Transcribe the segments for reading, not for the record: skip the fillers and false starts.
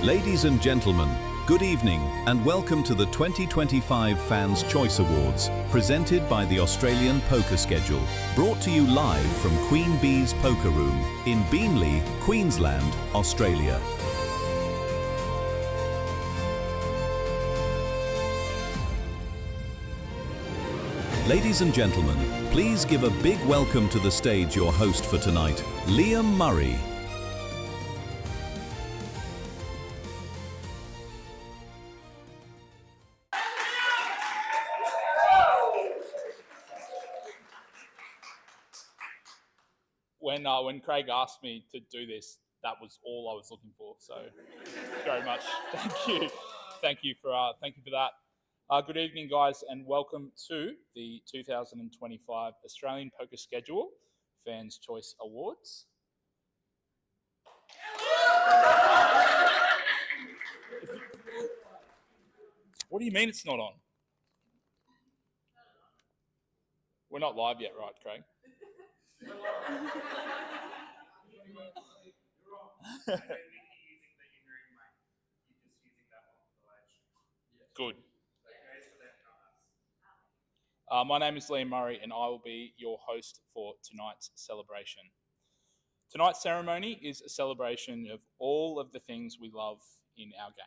Ladies and gentlemen, good evening and welcome to the 2025 Fans' Choice Awards, presented by the Australian Poker Schedule, brought to you live from Queen Bee's Poker Room in Beenleigh, Queensland, Australia. Ladies and gentlemen, please give a big welcome to the stage your host for tonight, Liam Murray. When Craig asked me to do this, that was all I was looking for. So, very much, thank you for that. Good evening, guys, and welcome to the 2025 Australian Poker Schedule Fans' Choice Awards. What do you mean it's not on? We're not live yet, right, Craig? Good. My name is Liam Murray and I will be your host for tonight's celebration. Tonight's ceremony is a celebration of all of the things we love in our game.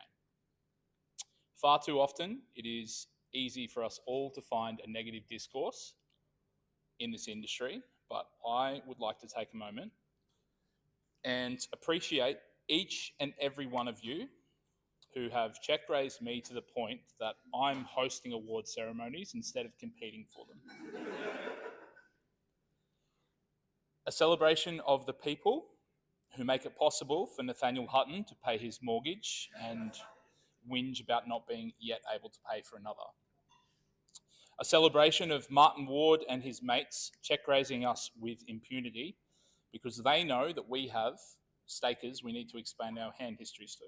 Far too often, it is easy for us all to find a negative discourse in this industry, but I would like to take a moment and appreciate each and every one of you who have check-raised me to the point that I'm hosting award ceremonies instead of competing for them. A celebration of the people who make it possible for Nathaniel Hutton to pay his mortgage and whinge about not being yet able to pay for another. A celebration of Martin Ward and his mates check-raising us with impunity because they know that we have stakers we need to explain our hand histories to.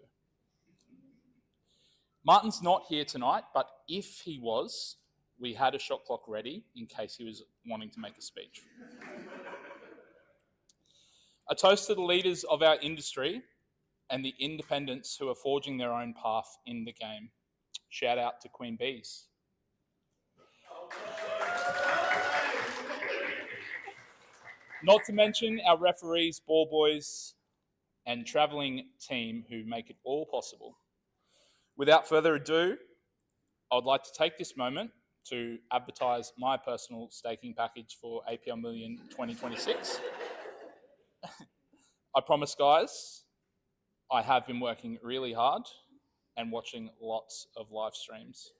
Martin's not here tonight, but if he was, we had a shot clock ready in case he was wanting to make a speech. A toast to the leaders of our industry and the independents who are forging their own path in the game. Shout out to Queen Bees. Not to mention our referees, ball boys, and travelling team who make it all possible. Without further ado, I would like to take this moment to advertise my personal staking package for APL Million 2026. I promise, guys, I have been working really hard and watching lots of live streams.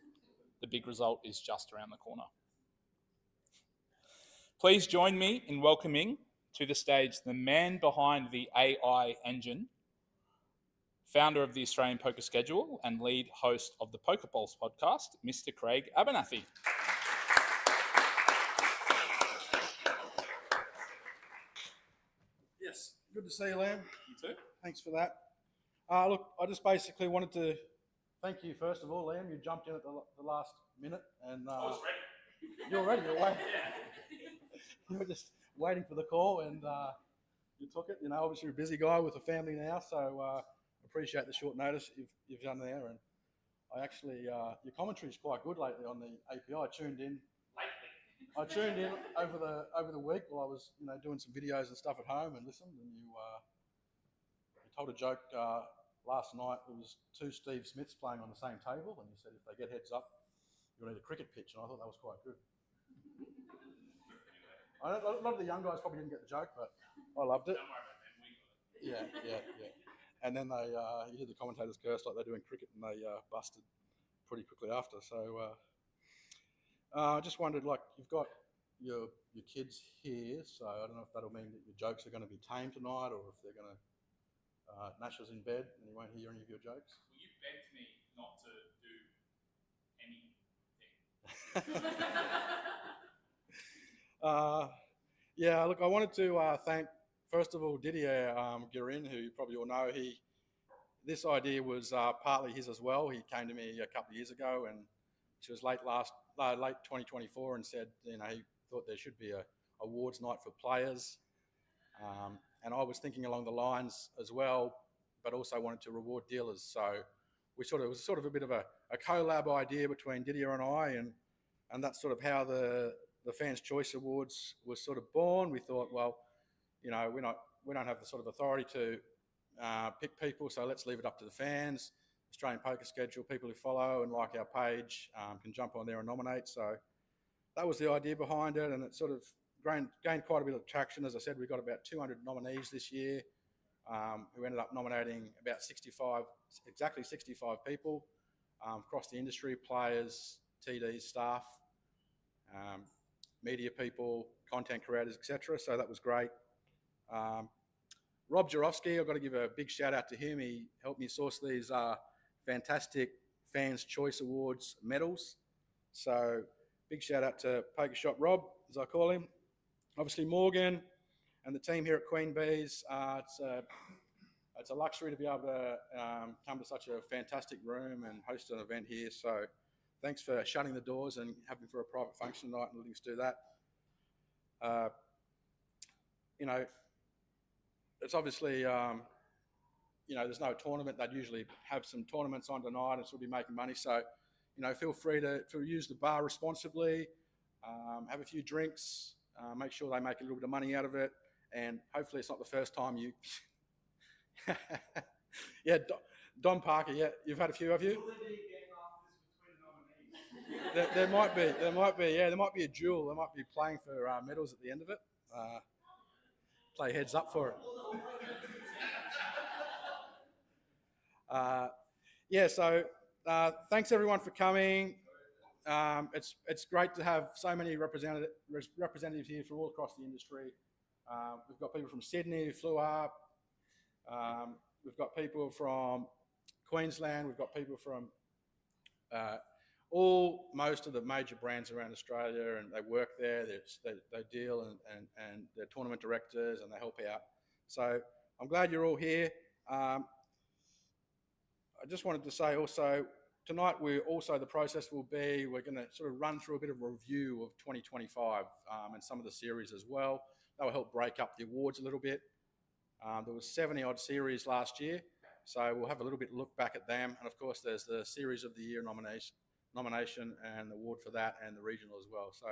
The big result is just around the corner. Please join me in welcoming to the stage the man behind the AI engine, founder of the Australian Poker Schedule and lead host of the Poker Pulse podcast, Mr. Craig Abernathy. Yes, good to see you, Lam. You too. Thanks for that. Look, I just basically wanted to thank you, first of all, Lam. You jumped in at the last minute. And I was ready. You're ready, you're waiting. You were just waiting for the call and you took it. You know, obviously you're a busy guy with a family now, so appreciate the short notice you've done there. And I actually, your commentary is quite good lately on the API. I tuned in over the week while I was, doing some videos and stuff at home and listened. And you told a joke last night. There was two Steve Smiths playing on the same table, and you said if they get heads up, you'll need a cricket pitch. And I thought that was quite good. A lot of the young guys probably didn't get the joke, but I loved it. Don't worry about them, we got it. Yeah. And then you hear the commentators curse like they do in cricket, and they busted pretty quickly after. So I just wondered, like, you've got your kids here, so I don't know if that'll mean that your jokes are going to be tame tonight, or if they're going to Nash us in bed and you won't hear any of your jokes. Well, you begged me not to do anything. Yeah, look, I wanted to thank, first of all, Didier Guerin, who you probably all know. This idea was partly his as well. He came to me a couple of years ago, and it was late 2024, and said, he thought there should be a awards night for players. And I was thinking along the lines as well, but also wanted to reward dealers. So it was sort of a bit of a collab idea between Didier and I, and that's sort of how the Fans' Choice Awards was sort of born. We thought, well, we don't have the sort of authority to pick people, so let's leave it up to the fans. Australian Poker Schedule, people who follow and like our page can jump on there and nominate. So that was the idea behind it, and it sort of gained quite a bit of traction. As I said, we got about 200 nominees this year, who ended up nominating about exactly 65 people across the industry: players, TDs, staff, media people, content creators, etc. So that was great. Rob Jarofsky, I've got to give a big shout out to him. He helped me source these fantastic Fans' Choice Awards medals. So big shout out to Poker Shop Rob, as I call him. Obviously Morgan and the team here at Queen Bees. It's a luxury to be able to come to such a fantastic room and host an event here. So thanks for shutting the doors and having for a private function tonight and letting us do that. It's obviously, there's no tournament. They'd usually have some tournaments on tonight and still be making money. So, feel free to use the bar responsibly, have a few drinks, make sure they make a little bit of money out of it. And hopefully it's not the first time you... Yeah, Don Parker, yeah, you've had a few, have you? Will there be a game after this between nominees? There might be a duel. They might be playing for medals at the end of it. Play heads up for it. So thanks everyone for coming. It's great to have so many representatives here from all across the industry. We've got people from Sydney who flew up. We've got people from Queensland. We've got people from most of the major brands around Australia, and they work there. They deal and they're tournament directors and they help out. So I'm glad you're all here. I just wanted to say also, tonight the process will be, we're going to sort of run through a bit of a review of 2025 and some of the series as well. That will help break up the awards a little bit. There was 70 odd series last year, so we'll have a little bit look back at them. And of course, there's the Series of the Year nomination and the award for that, and the regional as well. So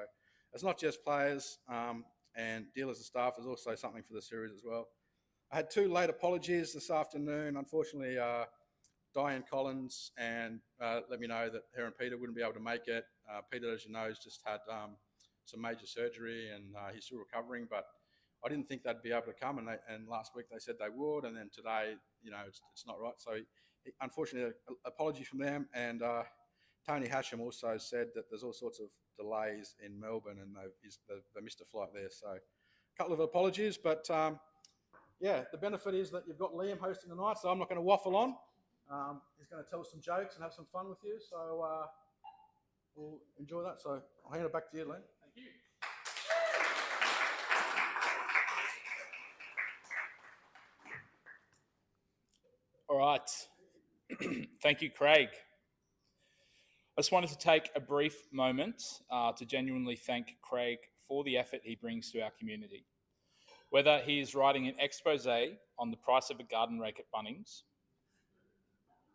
it's not just players and dealers and staff, there's also something for the series as well. I had 2 late apologies this afternoon. Unfortunately, Diane Collins and let me know that her and Peter wouldn't be able to make it. Peter, as you know, has just had some major surgery and he's still recovering, but I didn't think they'd be able to come, and last week they said they would, and then today, it's not right. So unfortunately, apology from them. And Tony Hasham also said that there's all sorts of delays in Melbourne, and they missed a flight there. So a couple of apologies, but the benefit is that you've got Liam hosting tonight, so I'm not going to waffle on. He's going to tell some jokes and have some fun with you, so we'll enjoy that. So I'll hand it back to you, Liam. Thank you. All right. Thank you, Craig. I just wanted to take a brief moment to genuinely thank Craig for the effort he brings to our community. Whether he is writing an expose on the price of a garden rake at Bunnings,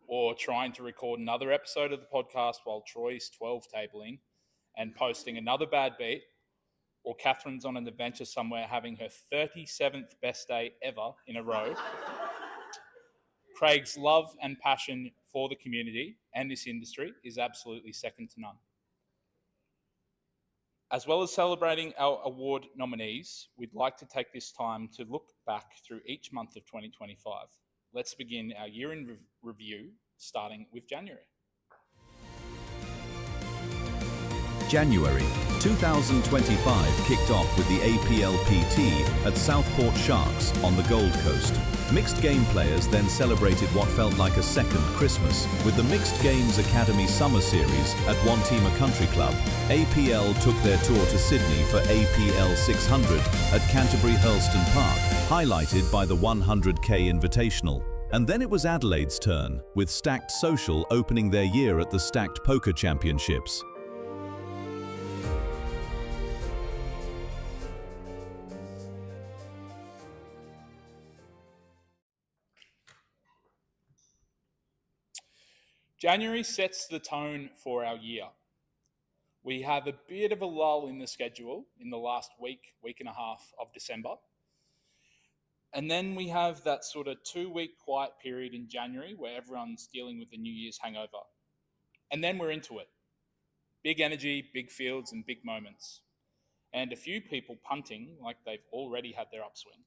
or trying to record another episode of the podcast while Troy's 12 tabling and posting another bad beat, or Catherine's on an adventure somewhere having her 37th best day ever in a row, Craig's love and passion for the community and this industry is absolutely second to none. As well as celebrating our award nominees, we'd like to take this time to look back through each month of 2025. Let's begin our year in review, starting with January. January 2025 kicked off with the APLPT at Southport Sharks on the Gold Coast. Mixed Game players then celebrated what felt like a second Christmas with the Mixed Games Academy Summer Series at Wantima Country Club. APL took their tour to Sydney for APL 600 at Canterbury Hurlston Park, highlighted by the 100k Invitational. And then it was Adelaide's turn, with Stacked Social opening their year at the Stacked Poker Championships. January sets the tone for our year. We have a bit of a lull in the schedule in the last week and a half of December. And then we have that sort of 2-week quiet period in January where everyone's dealing with the New Year's hangover. And then we're into it. Big energy, big fields, and big moments. And a few people punting like they've already had their upswing.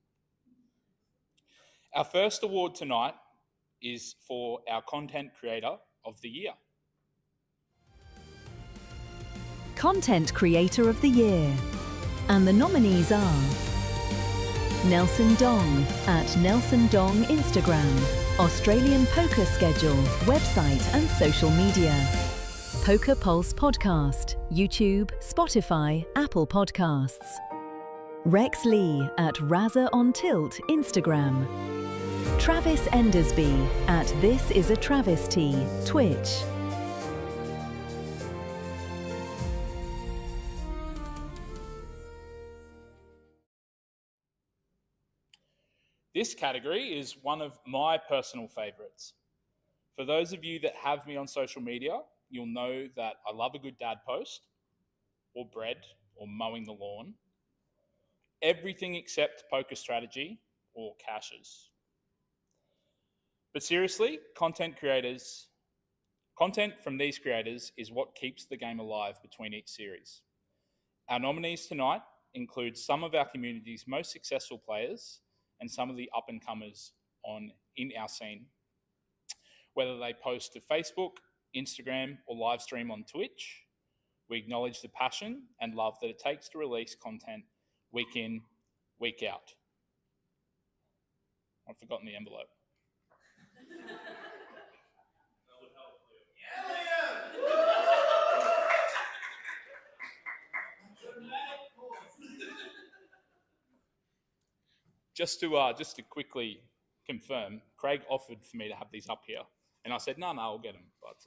Our first award tonight is for our Content Creator of the Year. Content Creator of the Year. And the nominees are Nelson Dong at Nelson Dong Instagram, Australian Poker Schedule, website and social media. Poker Pulse Podcast, YouTube, Spotify, Apple Podcasts. Rex Lee at Razza on Tilt Instagram. Travis Endersby at This Is a Travesty, Twitch. This category is one of my personal favourites. For those of you that have me on social media, you'll know that I love a good dad post, or bread, or mowing the lawn. Everything except poker strategy or caches. But seriously, content from these creators is what keeps the game alive between each series. Our nominees tonight include some of our community's most successful players and some of the up-and-comers in our scene. Whether they post to Facebook, Instagram, or live stream on Twitch, we acknowledge the passion and love that it takes to release content week in, week out. I've forgotten the envelope. Just to quickly confirm, Craig offered for me to have these up here, and I said, no, I'll get them. But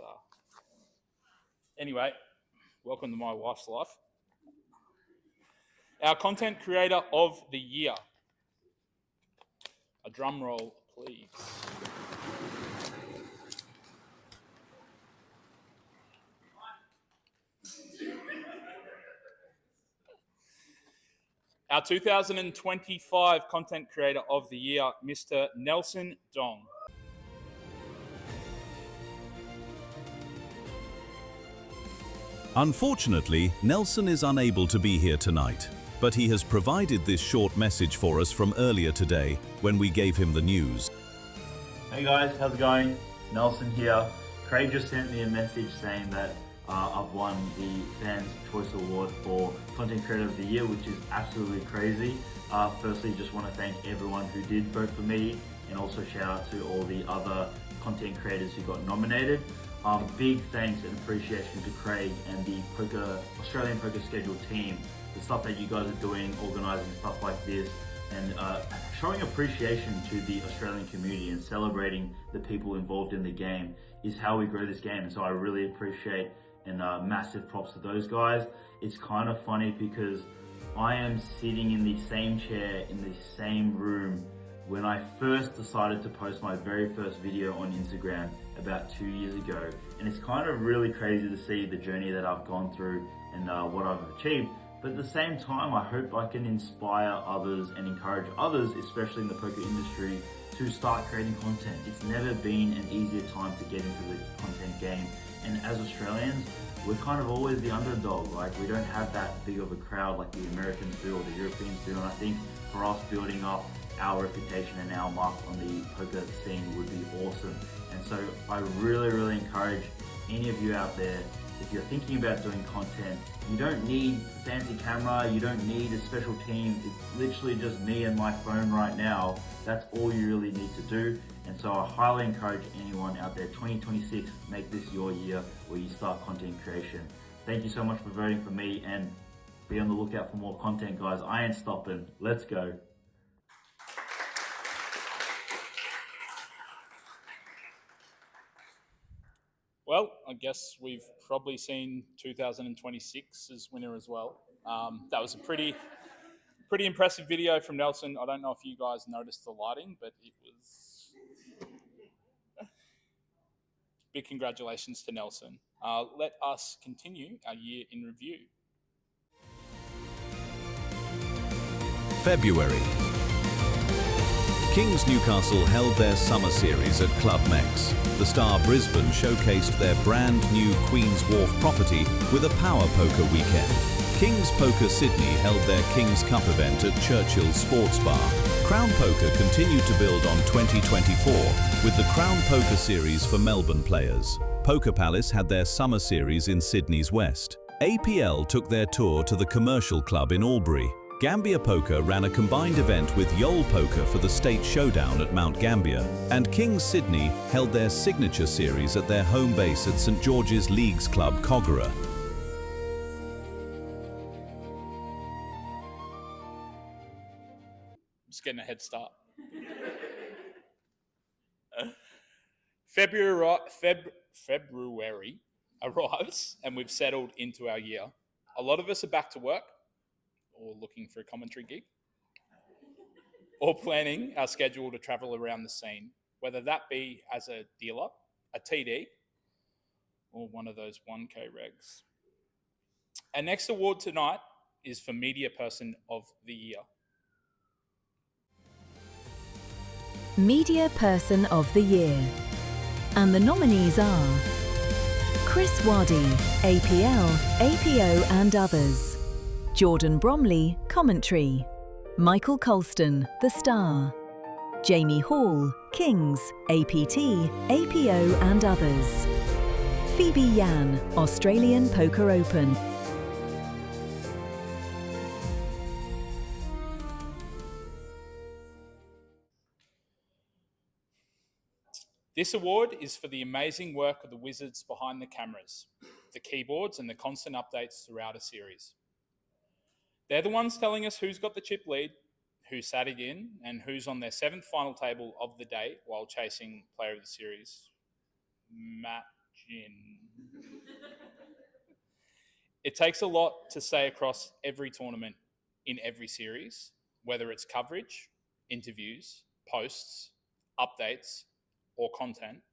anyway, welcome to my wife's life. Our Content Creator of the Year. A drum roll, please. Our 2025 Content Creator of the Year, Mr. Nelson Dong. Unfortunately, Nelson is unable to be here tonight, but he has provided this short message for us from earlier today when we gave him the news. Hey guys, how's it going? Nelson here. Craig just sent me a message saying that I've won the Fans Choice Award for Content Creator of the Year, which is absolutely crazy. Firstly, just want to thank everyone who did vote for me, and also shout out to all the other content creators who got nominated. Big thanks and appreciation to Craig and the Australian Poker Schedule team. The stuff that you guys are doing, organising stuff like this, and showing appreciation to the Australian community and celebrating the people involved in the game is how we grow this game. And so I really appreciate and massive props to those guys. It's kind of funny because I am sitting in the same chair in the same room when I first decided to post my very first video on Instagram about 2 years ago. And it's kind of really crazy to see the journey that I've gone through and what I've achieved. But at the same time, I hope I can inspire others and encourage others, especially in the poker industry, to start creating content. It's never been an easier time to get into the content game. And as Australians, we're kind of always the underdog. Like, we don't have that big of a crowd like the Americans do or the Europeans do. And I think for us, building up our reputation and our mark on the poker scene would be awesome. And so I really, really encourage any of you out there, if you're thinking about doing content, you don't need a fancy camera, you don't need a special team. It's literally just me and my phone right now. That's all you really need to do. And so I highly encourage anyone out there, 2026, make this your year where you start content creation. Thank you so much for voting for me, and be on the lookout for more content, guys. I ain't stopping. Let's go. Well, I guess we've probably seen 2026's winner as well. That was a pretty impressive video from Nelson. I don't know if you guys noticed the lighting, but it was... Big congratulations to Nelson. Let us continue our year in review. February. Kings Newcastle held their summer series at Club Mex. The Star Brisbane showcased their brand new Queen's Wharf property with a power poker weekend. Kings Poker Sydney held their Kings Cup event at Churchill Sports Bar. Crown Poker continued to build on 2024 with the Crown Poker Series for Melbourne players. Poker Palace had their summer series in Sydney's West. APL took their tour to the Commercial Club in Albury. Gambia Poker ran a combined event with Yole Poker for the State Showdown at Mount Gambier, and Kings Sydney held their signature series at their home base at St George's Leagues Club, Kogarah. Just getting a head start. February arrives and we've settled into our year. A lot of us are back to work or looking for a commentary gig or planning our schedule to travel around the scene, whether that be as a dealer, a TD, or one of those 1K regs. Our next award tonight is for Media Person of the Year. Media Person of the Year. And the nominees are Chris Waddy, APL, APO and others. Jordan Bromley, Commentary. Michael Colston, The Star. Jamie Hall, Kings, APT, APO and others. Phoebe Yan, Australian Poker Open. This award is for the amazing work of the wizards behind the cameras, the keyboards and the constant updates throughout a series. They're the ones telling us who's got the chip lead, who's sat it in, and who's on their 7th final table of the day while chasing player of the series. Matt Gin. It takes a lot to stay across every tournament in every series, whether it's coverage, interviews, posts, updates, or content,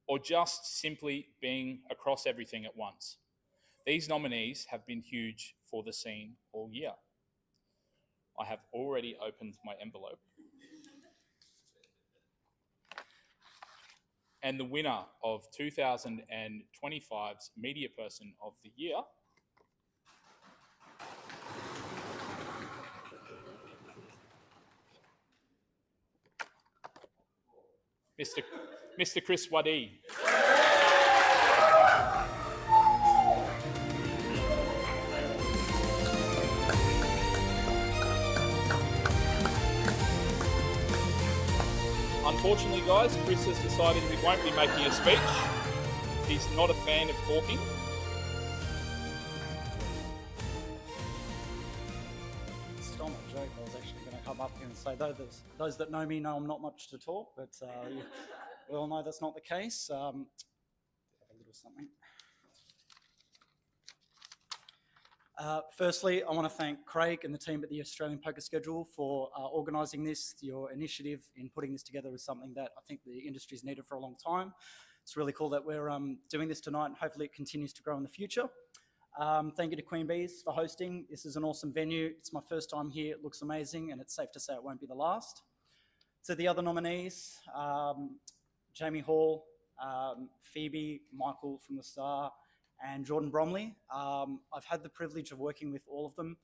or just simply being across everything at once. These nominees have been huge for the scene all year. I have already opened my envelope. And the winner of 2025's Media Person of the Year Mr. Chris Waddy. Unfortunately, guys, Chris has decided he won't be making a speech. He's not a fan of talking. Stole my joke. I was actually going to come up here and say, those that know me know I'm not much to talk, but we all know that's not the case. Have a little something. Firstly, I want to thank Craig and the team at the Australian Poker Schedule for organising this. Your initiative in putting this together is something that I think the industry's needed for a long time. It's really cool that we're doing this tonight, and hopefully it continues to grow in the future. Thank you to Queen Bees for hosting. This is an awesome venue. It's my first time here. It looks amazing, and it's safe to say it won't be the last. To the other nominees, Jamie Hall, Phoebe, Michael from The Star, and Jordan Bromley. I've had the privilege of working with all of them.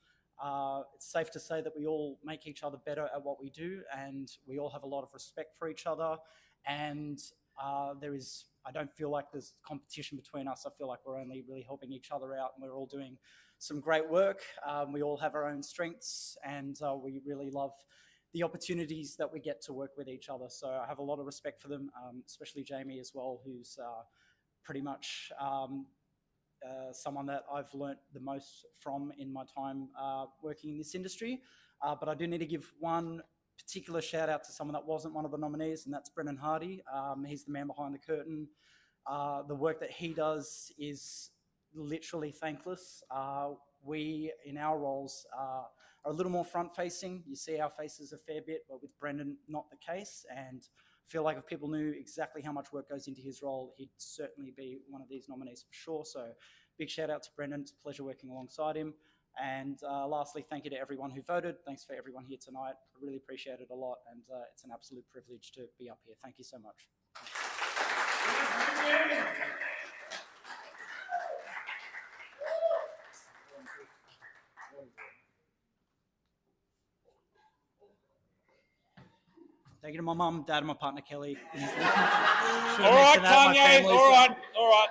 It's safe to say that we all make each other better at what we do, and we all have a lot of respect for each other. And I don't feel like there's competition between us. I feel like we're only really helping each other out, and we're all doing some great work. We all have our own strengths, and we really love the opportunities that we get to work with each other. So I have a lot of respect for them, especially Jamie as well, who's pretty much someone that I've learnt the most from in my time working in this industry. But I do need to give one particular shout out to someone that wasn't one of the nominees, and that's Brendan Hardy. He's the man behind the curtain. The work that he does is literally thankless. We, in our roles, are a little more front-facing. You see our faces a fair bit, but with Brendan, not the case. And I feel like if people knew exactly how much work goes into his role, he'd certainly be one of these nominees for sure. So big shout out to Brendan. It's a pleasure working alongside him. And lastly, thank you to everyone who voted. Thanks for everyone here tonight. I really appreciate it a lot. And it's an absolute privilege to be up here. Thank you so much. Thank you to my mum, dad, and my partner, Kelly. All right, Kanye. All right.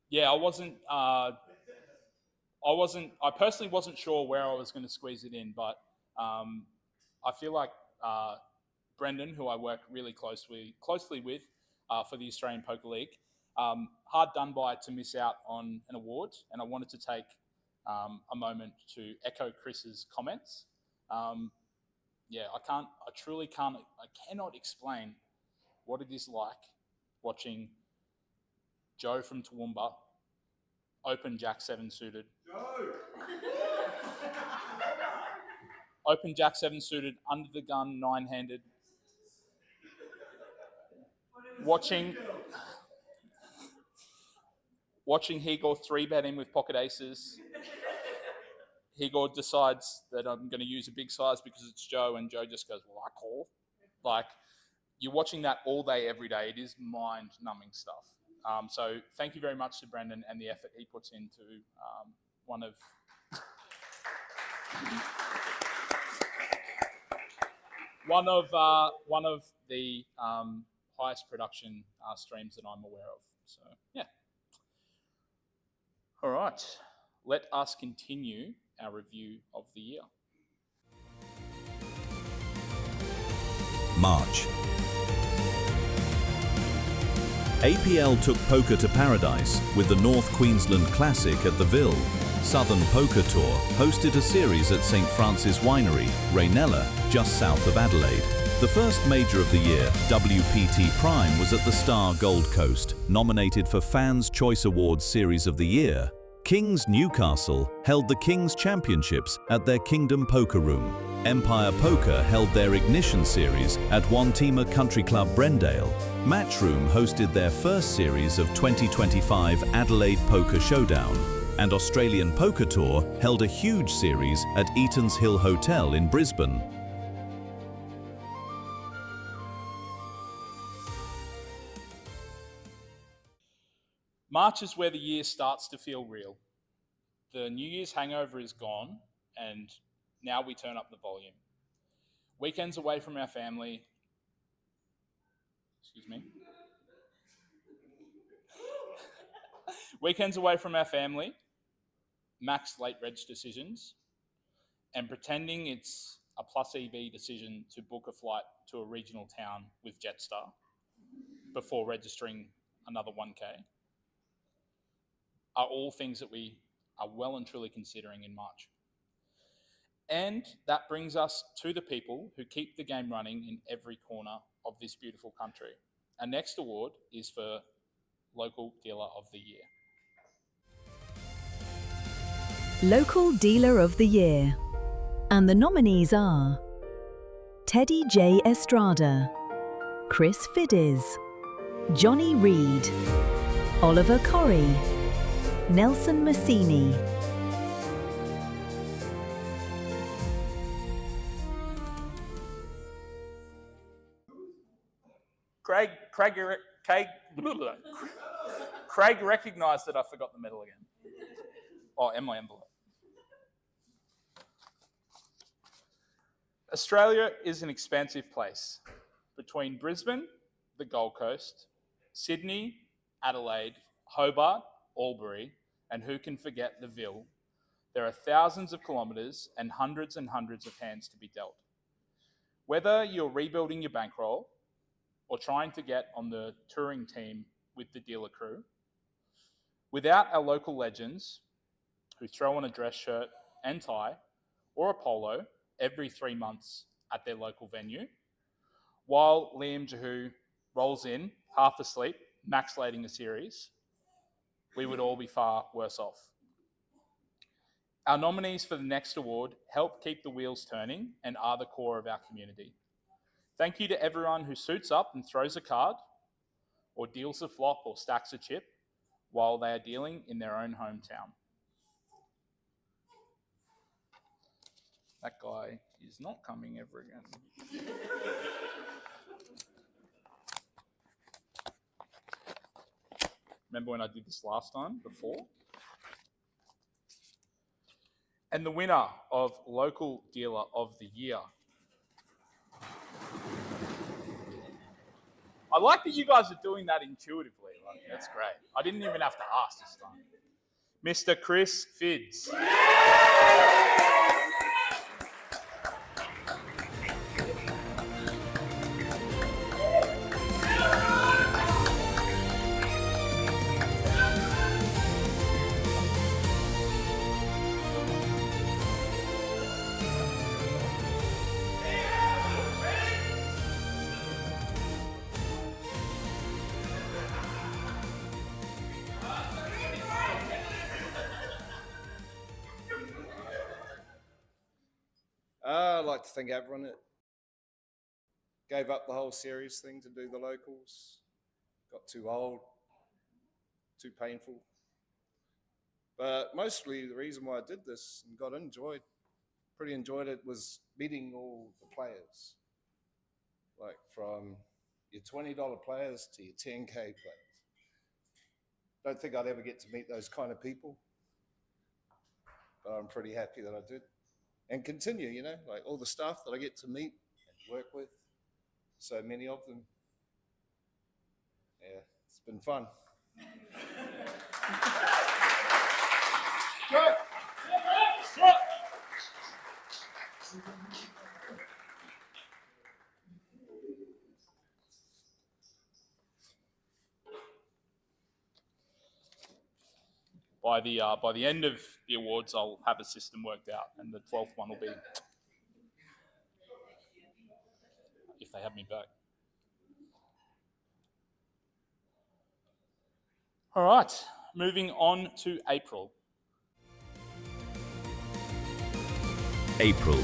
Yeah, I personally wasn't sure where I was going to squeeze it in, but I feel like Brendan, who I work really closely with for the Australian Poker League, hard done by to miss out on an award, and I wanted to take a moment to echo Chris's comments. I cannot explain what it is like watching Joe from Toowoomba open Jack 7 suited. Open Jack 7 suited, under the gun, 9-handed. Watching Higor 3-bet in with pocket aces. Higor decides that I'm going to use a big size because it's Joe, and Joe just goes, well, I call. Like, you're watching that all day, every day. It is mind-numbing stuff. So thank you very much to Brendan and the effort he puts into one of the highest production streams that I'm aware of. So, yeah. All right. Let us continue our review of the year. March. APL took poker to paradise with the North Queensland Classic at the Ville. Southern Poker Tour hosted a series at St Francis Winery, Raynella, just south of Adelaide. The first major of the year, WPT Prime, was at the Star Gold Coast, nominated for Fans' Choice Awards Series of the Year. Kings Newcastle held the Kings Championships at their Kingdom Poker Room. Empire Poker held their Ignition Series at Wantima Country Club Brendale. Matchroom hosted their first series of 2025 Adelaide Poker Showdown. And Australian Poker Tour held a huge series at Eaton's Hill Hotel in Brisbane. March is where the year starts to feel real. The New Year's hangover is gone, and now we turn up the volume. Weekends away from our family. Weekends away from our family, max late reg decisions, and pretending it's a plus EV decision to book a flight to a regional town with Jetstar before registering another 1K are all things that we are well and truly considering in March. And that brings us to the people who keep the game running in every corner of this beautiful country. Our next award is for Local Dealer of the Year. Local Dealer of the Year. And the nominees are Teddy J. Estrada, Chris Fiddes, Johnny Reed, Oliver Corrie, Nelson Massini. Craig recognised that I forgot the medal again. Oh, and my envelope. Australia is an expansive place. Between Brisbane, the Gold Coast, Sydney, Adelaide, Hobart, Albury, and who can forget the Ville, there are thousands of kilometres and hundreds of hands to be dealt. Whether you're rebuilding your bankroll or trying to get on the touring team with the dealer crew, without our local legends who throw on a dress shirt and tie or a polo every 3 months at their local venue, while Liam Jahu rolls in, half asleep, max-lating a series, we would all be far worse off. Our nominees for the next award help keep the wheels turning and are the core of our community. Thank you to everyone who suits up and throws a card, or deals a flop or stacks a chip while they are dealing in their own hometown. That guy is not coming ever again. Remember when I did this last time before? And the winner of Local Dealer of the Year. I like that you guys are doing that intuitively. Like, that's great. I didn't even have to ask this time. Mr. Chris Fidds. I'd like to thank everyone that gave up the whole series thing to do the locals. Got too old, too painful. But mostly the reason why I did this and pretty enjoyed it, was meeting all the players. Like from your $20 players to your 10K players. Don't think I'd ever get to meet those kind of people. But I'm pretty happy that I did. And continue, you know, like all the staff that I get to meet and work with, so many of them. Yeah, it's been fun. By the end of the awards, I'll have a system worked out, and the 12th one will be, if they have me back. All right, moving on to April. April.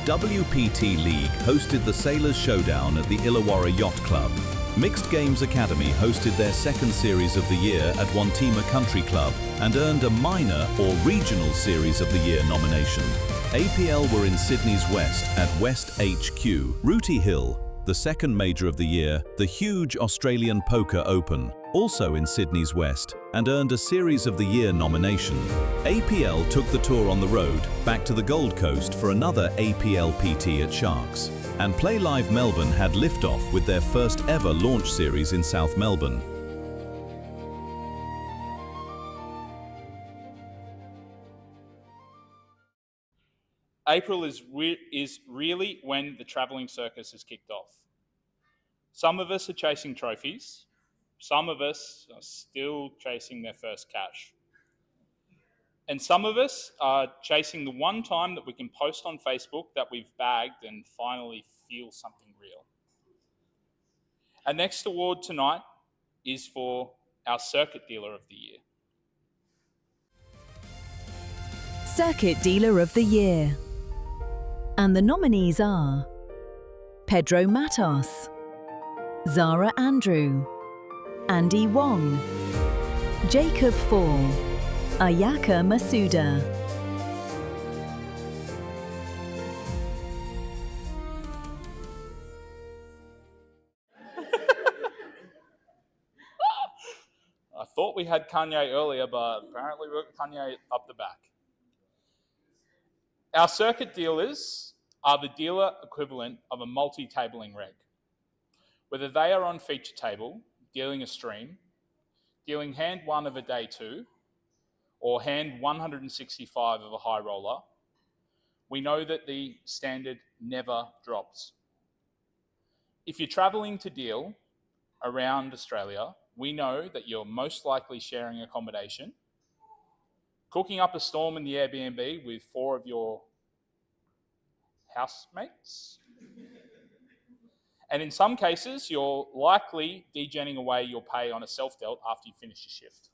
WPT League hosted the Sailors Showdown at the Illawarra Yacht Club. Mixed Games Academy hosted their second series of the year at Wantima Country Club and earned a minor or regional series of the year nomination. APL were in Sydney's West at West HQ. Rooty Hill, the second major of the year, the huge Australian Poker Open, also in Sydney's West, and earned a Series of the Year nomination. APL took the tour on the road back to the Gold Coast for another APL PT at Sharks. And Play Live Melbourne had liftoff with their first ever launch series in South Melbourne. April is really when the travelling circus has kicked off. Some of us are chasing trophies. Some of us are still chasing their first cash. And some of us are chasing the one time that we can post on Facebook that we've bagged and finally feel something real. Our next award tonight is for our Circuit Dealer of the Year. Circuit Dealer of the Year. And the nominees are Pedro Matos, Zara Andrew, Andy Wong, Jacob Fall, Ayaka Masuda. I thought we had Kanye earlier, but apparently we've got Kanye up the back. Our circuit dealers are the dealer equivalent of a multi-tabling reg. Whether they are on feature table, dealing a stream, dealing hand 1 of a day 2, or hand 165 of a high roller, we know that the standard never drops. If you're travelling to deal around Australia, we know that you're most likely sharing accommodation, cooking up a storm in the Airbnb with 4 of your housemates, and in some cases, you're likely degenning away your pay on a self-dealt after you finish your shift.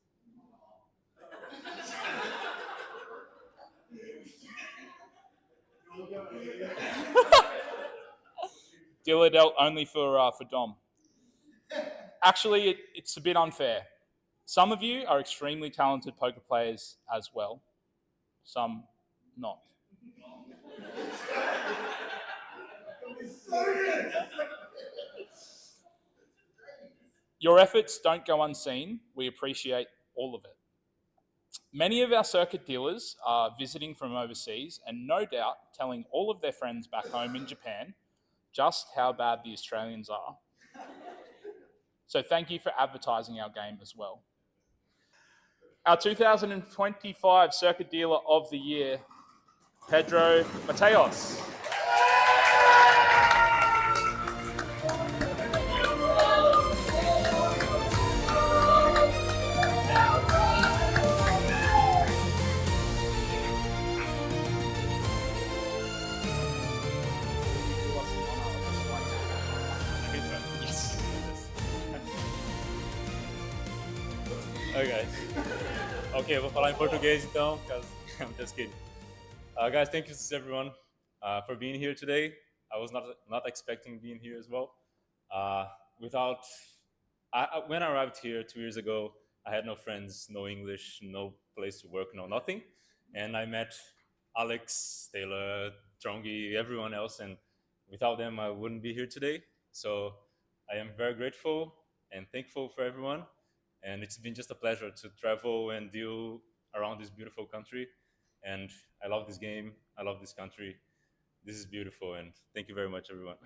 Dealer dealt only for Dom. Actually, it's a bit unfair. Some of you are extremely talented poker players as well. Some not. Your efforts don't go unseen. We appreciate all of it. Many of our circuit dealers are visiting from overseas and no doubt telling all of their friends back home in Japan just how bad the Australians are. So thank you for advertising our game as well. Our 2025 Circuit Dealer of the Year, Pedro Mateos. Oi, guys. Ok, eu vou falar em português então, because I'm just kidding. Guys, thank you everyone for being here today. I was not expecting being here as well. When I arrived here 2 years ago, I had no friends, no English, no place to work, no nothing. And I met Alex, Taylor, Trongi, everyone else, and without them, I wouldn't be here today. So I am very grateful and thankful for everyone. And it's been just a pleasure to travel and deal around this beautiful country. And I love this game. I love this country. This is beautiful. And thank you very much, everyone.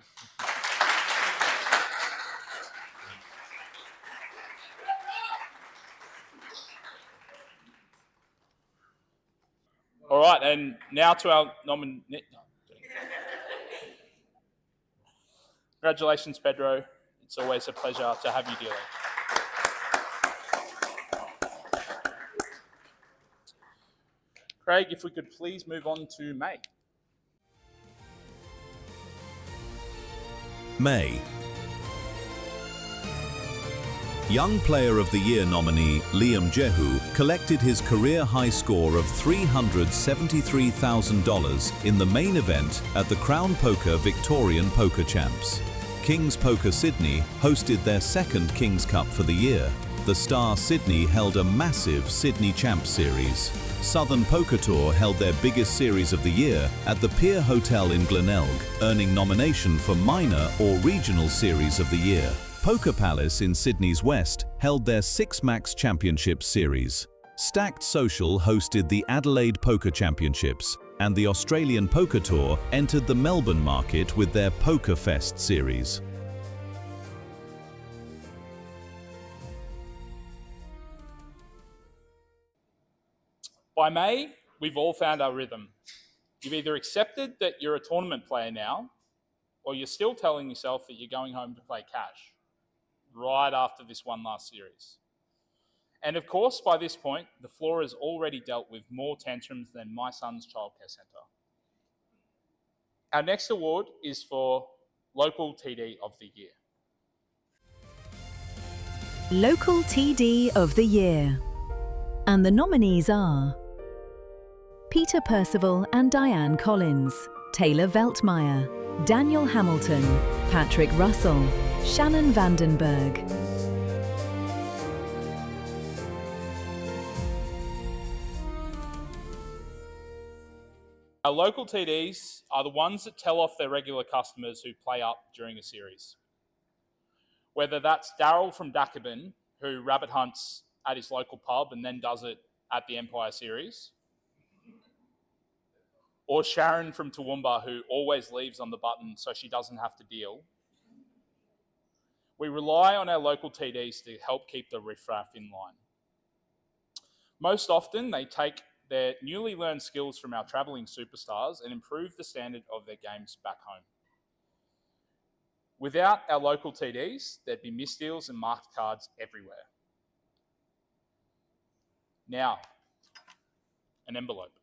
All right, and now to our nominee. Congratulations, Pedro. It's always a pleasure to have you dealing. Craig, if we could please move on to May. May. Young Player of the Year nominee Liam Jehu collected his career high score of $373,000 in the main event at the Crown Poker Victorian Poker Champs. Kings Poker Sydney hosted their second Kings Cup for the year. The Star Sydney held a massive Sydney Champs Series. Southern Poker Tour held their biggest series of the year at the Pier Hotel in Glenelg, earning nomination for Minor or Regional Series of the Year. Poker Palace in Sydney's West held their Six Max Championship Series. Stacked Social hosted the Adelaide Poker Championships, and the Australian Poker Tour entered the Melbourne market with their Poker Fest series. By May, we've all found our rhythm. You've either accepted that you're a tournament player now, or you're still telling yourself that you're going home to play cash right after this one last series. And of course, by this point, the floor has already dealt with more tantrums than my son's childcare centre. Our next award is for Local TD of the Year. Local TD of the Year. And the nominees are Peter Percival and Diane Collins, Taylor Veltmeyer, Daniel Hamilton, Patrick Russell, Shannon Vandenberg. Our local TDs are the ones that tell off their regular customers who play up during a series. Whether that's Daryl from Dacabin, who rabbit hunts at his local pub and then does it at the Empire Series, or Sharon from Toowoomba, who always leaves on the button so she doesn't have to deal. We rely on our local TDs to help keep the riffraff in line. Most often, they take their newly learned skills from our travelling superstars and improve the standard of their games back home. Without our local TDs, there'd be misdeals and marked cards everywhere. Now, an envelope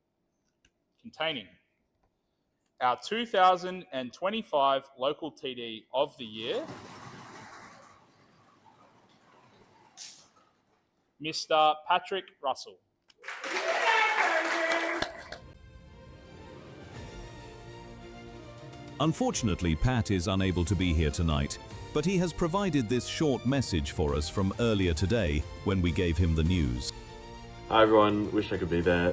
containing our 2025 Local TD of the Year, Mr. Patrick Russell. Unfortunately, Pat is unable to be here tonight, but he has provided this short message for us from earlier today when we gave him the news. Hi everyone, wish I could be there.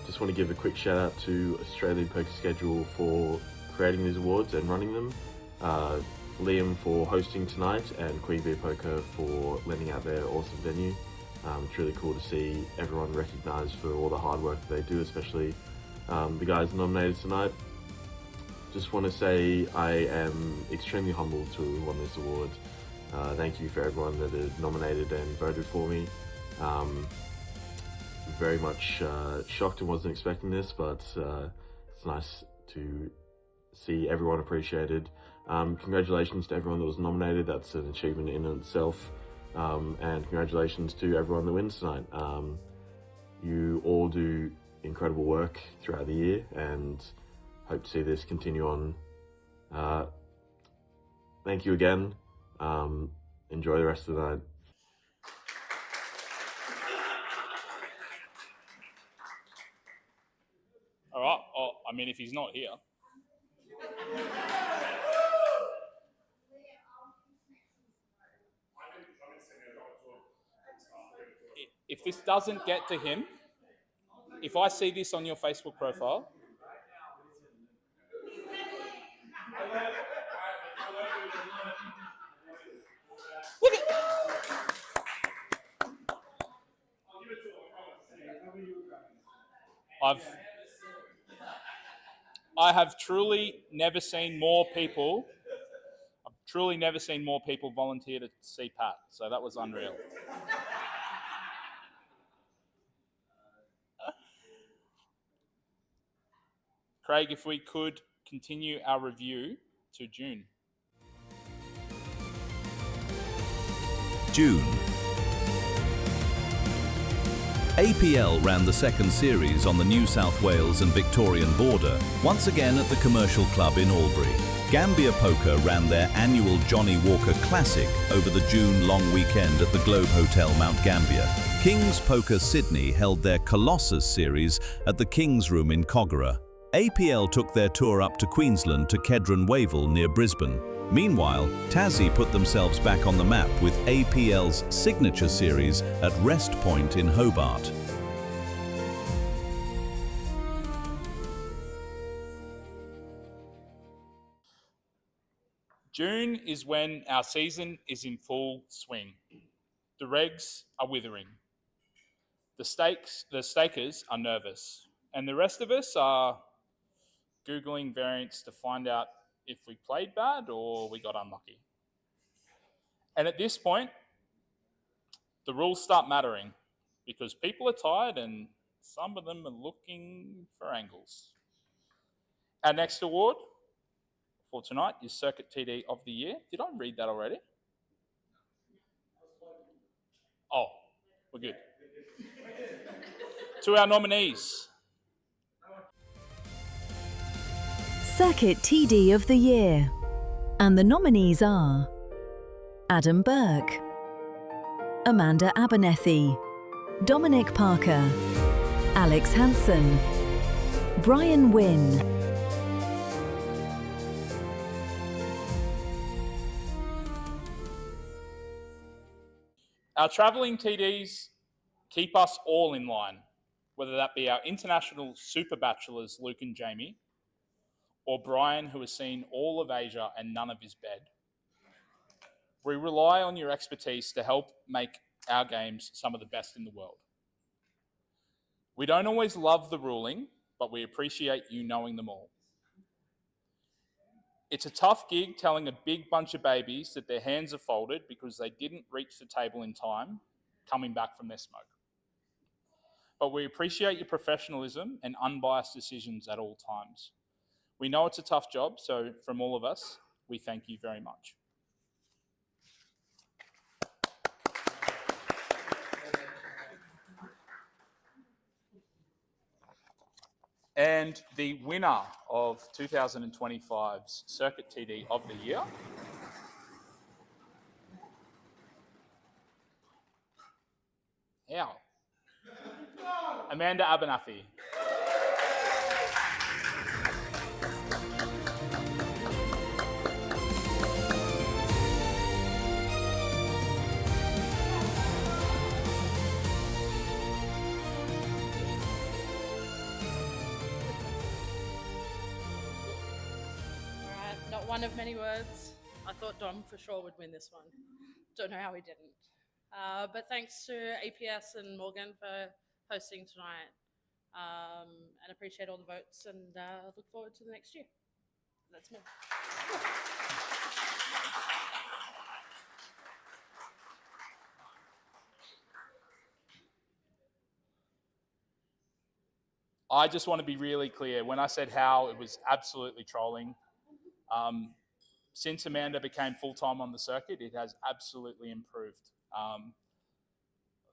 Just want to give a quick shout out to Australian Poker Schedule for creating these awards and running them. Liam for hosting tonight, and Queen Bee Poker for lending out their awesome venue. It's really cool to see everyone recognised for all the hard work that they do, especially the guys nominated tonight. Just want to say I am extremely humbled to have won this award. Thank you for everyone that had nominated and voted for me. Very much shocked and wasn't expecting this, but it's nice to see everyone appreciated. Congratulations to everyone that was nominated. That's an achievement in itself. And congratulations to everyone that wins tonight. You all do incredible work throughout the year, and hope to see this continue on. Thank you again. Enjoy the rest of the night. All right. Oh, I mean, if he's not here. If this doesn't get to him, if I see this on your Facebook profile, look at. I have truly never seen more people. I've truly never seen more people volunteer to see Pat. So that was unreal. Craig, if we could continue our review to June. June. APL ran the second series on the New South Wales and Victorian border, once again at the Commercial Club in Albury. Gambia Poker ran their annual Johnny Walker Classic over the June long weekend at the Globe Hotel Mount Gambier. Kings Poker Sydney held their Colossus series at the Kings Room in Kogarah. APL took their tour up to Queensland to Kedron Wavell near Brisbane. Meanwhile, Tassie put themselves back on the map with APL's signature series at Rest Point in Hobart. June is when our season is in full swing. The regs are withering. The stakers are nervous. And the rest of us are Googling variants to find out if we played bad or we got unlucky. And at this point, the rules start mattering because people are tired and some of them are looking for angles. Our next award for tonight is Circuit TD of the Year. Did I read that already? Oh, we're good. To our nominees. Circuit TD of the Year. And the nominees are Adam Burke, Amanda Abernethy, Dominic Parker, Alex Hansen, Brian Wynn. Our travelling TDs keep us all in line, whether that be our international super bachelors, Luke and Jamie, or Brian, who has seen all of Asia and none of his bed. We rely on your expertise to help make our games some of the best in the world. We don't always love the ruling, but we appreciate you knowing them all. It's a tough gig telling a big bunch of babies that their hands are folded because they didn't reach the table in time, coming back from their smoke. But we appreciate your professionalism and unbiased decisions at all times. We know it's a tough job, so from all of us, we thank you very much. And the winner of 2025's Circuit TD of the Year Amanda Abernethy. one of many words. I thought Dom for sure would win this one. Don't know how he didn't. But thanks to APS and Morgan for hosting tonight. And appreciate all the votes and look forward to the next year. That's me. I just want to be really clear. When I said how, it was absolutely trolling. Since Amanda became full-time on the circuit, it has absolutely improved.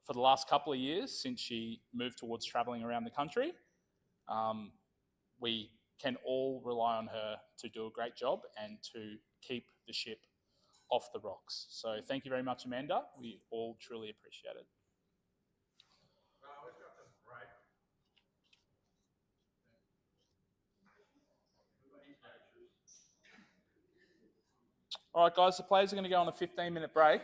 For the last couple of years, since she moved towards travelling around the country, we can all rely on her to do a great job and to keep the ship off the rocks. So thank you very much, Amanda. We all truly appreciate it. All right, guys, the players are going to go on a 15-minute break.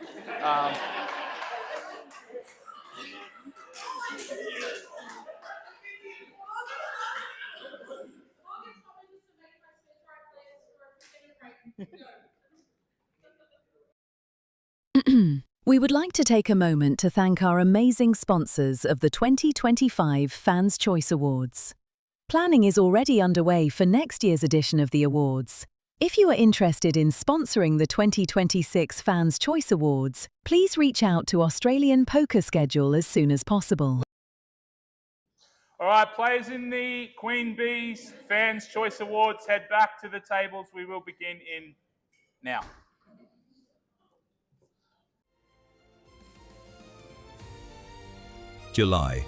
We would like to take a moment to thank our amazing sponsors of the 2025 Fans' Choice Awards. Planning is already underway for next year's edition of the awards. If you are interested in sponsoring the 2026 Fans' Choice Awards, please reach out to Australian Poker Schedule as soon as possible. All right, players in the Queen Bees Fans' Choice Awards, head back to the tables. We will begin in now. July.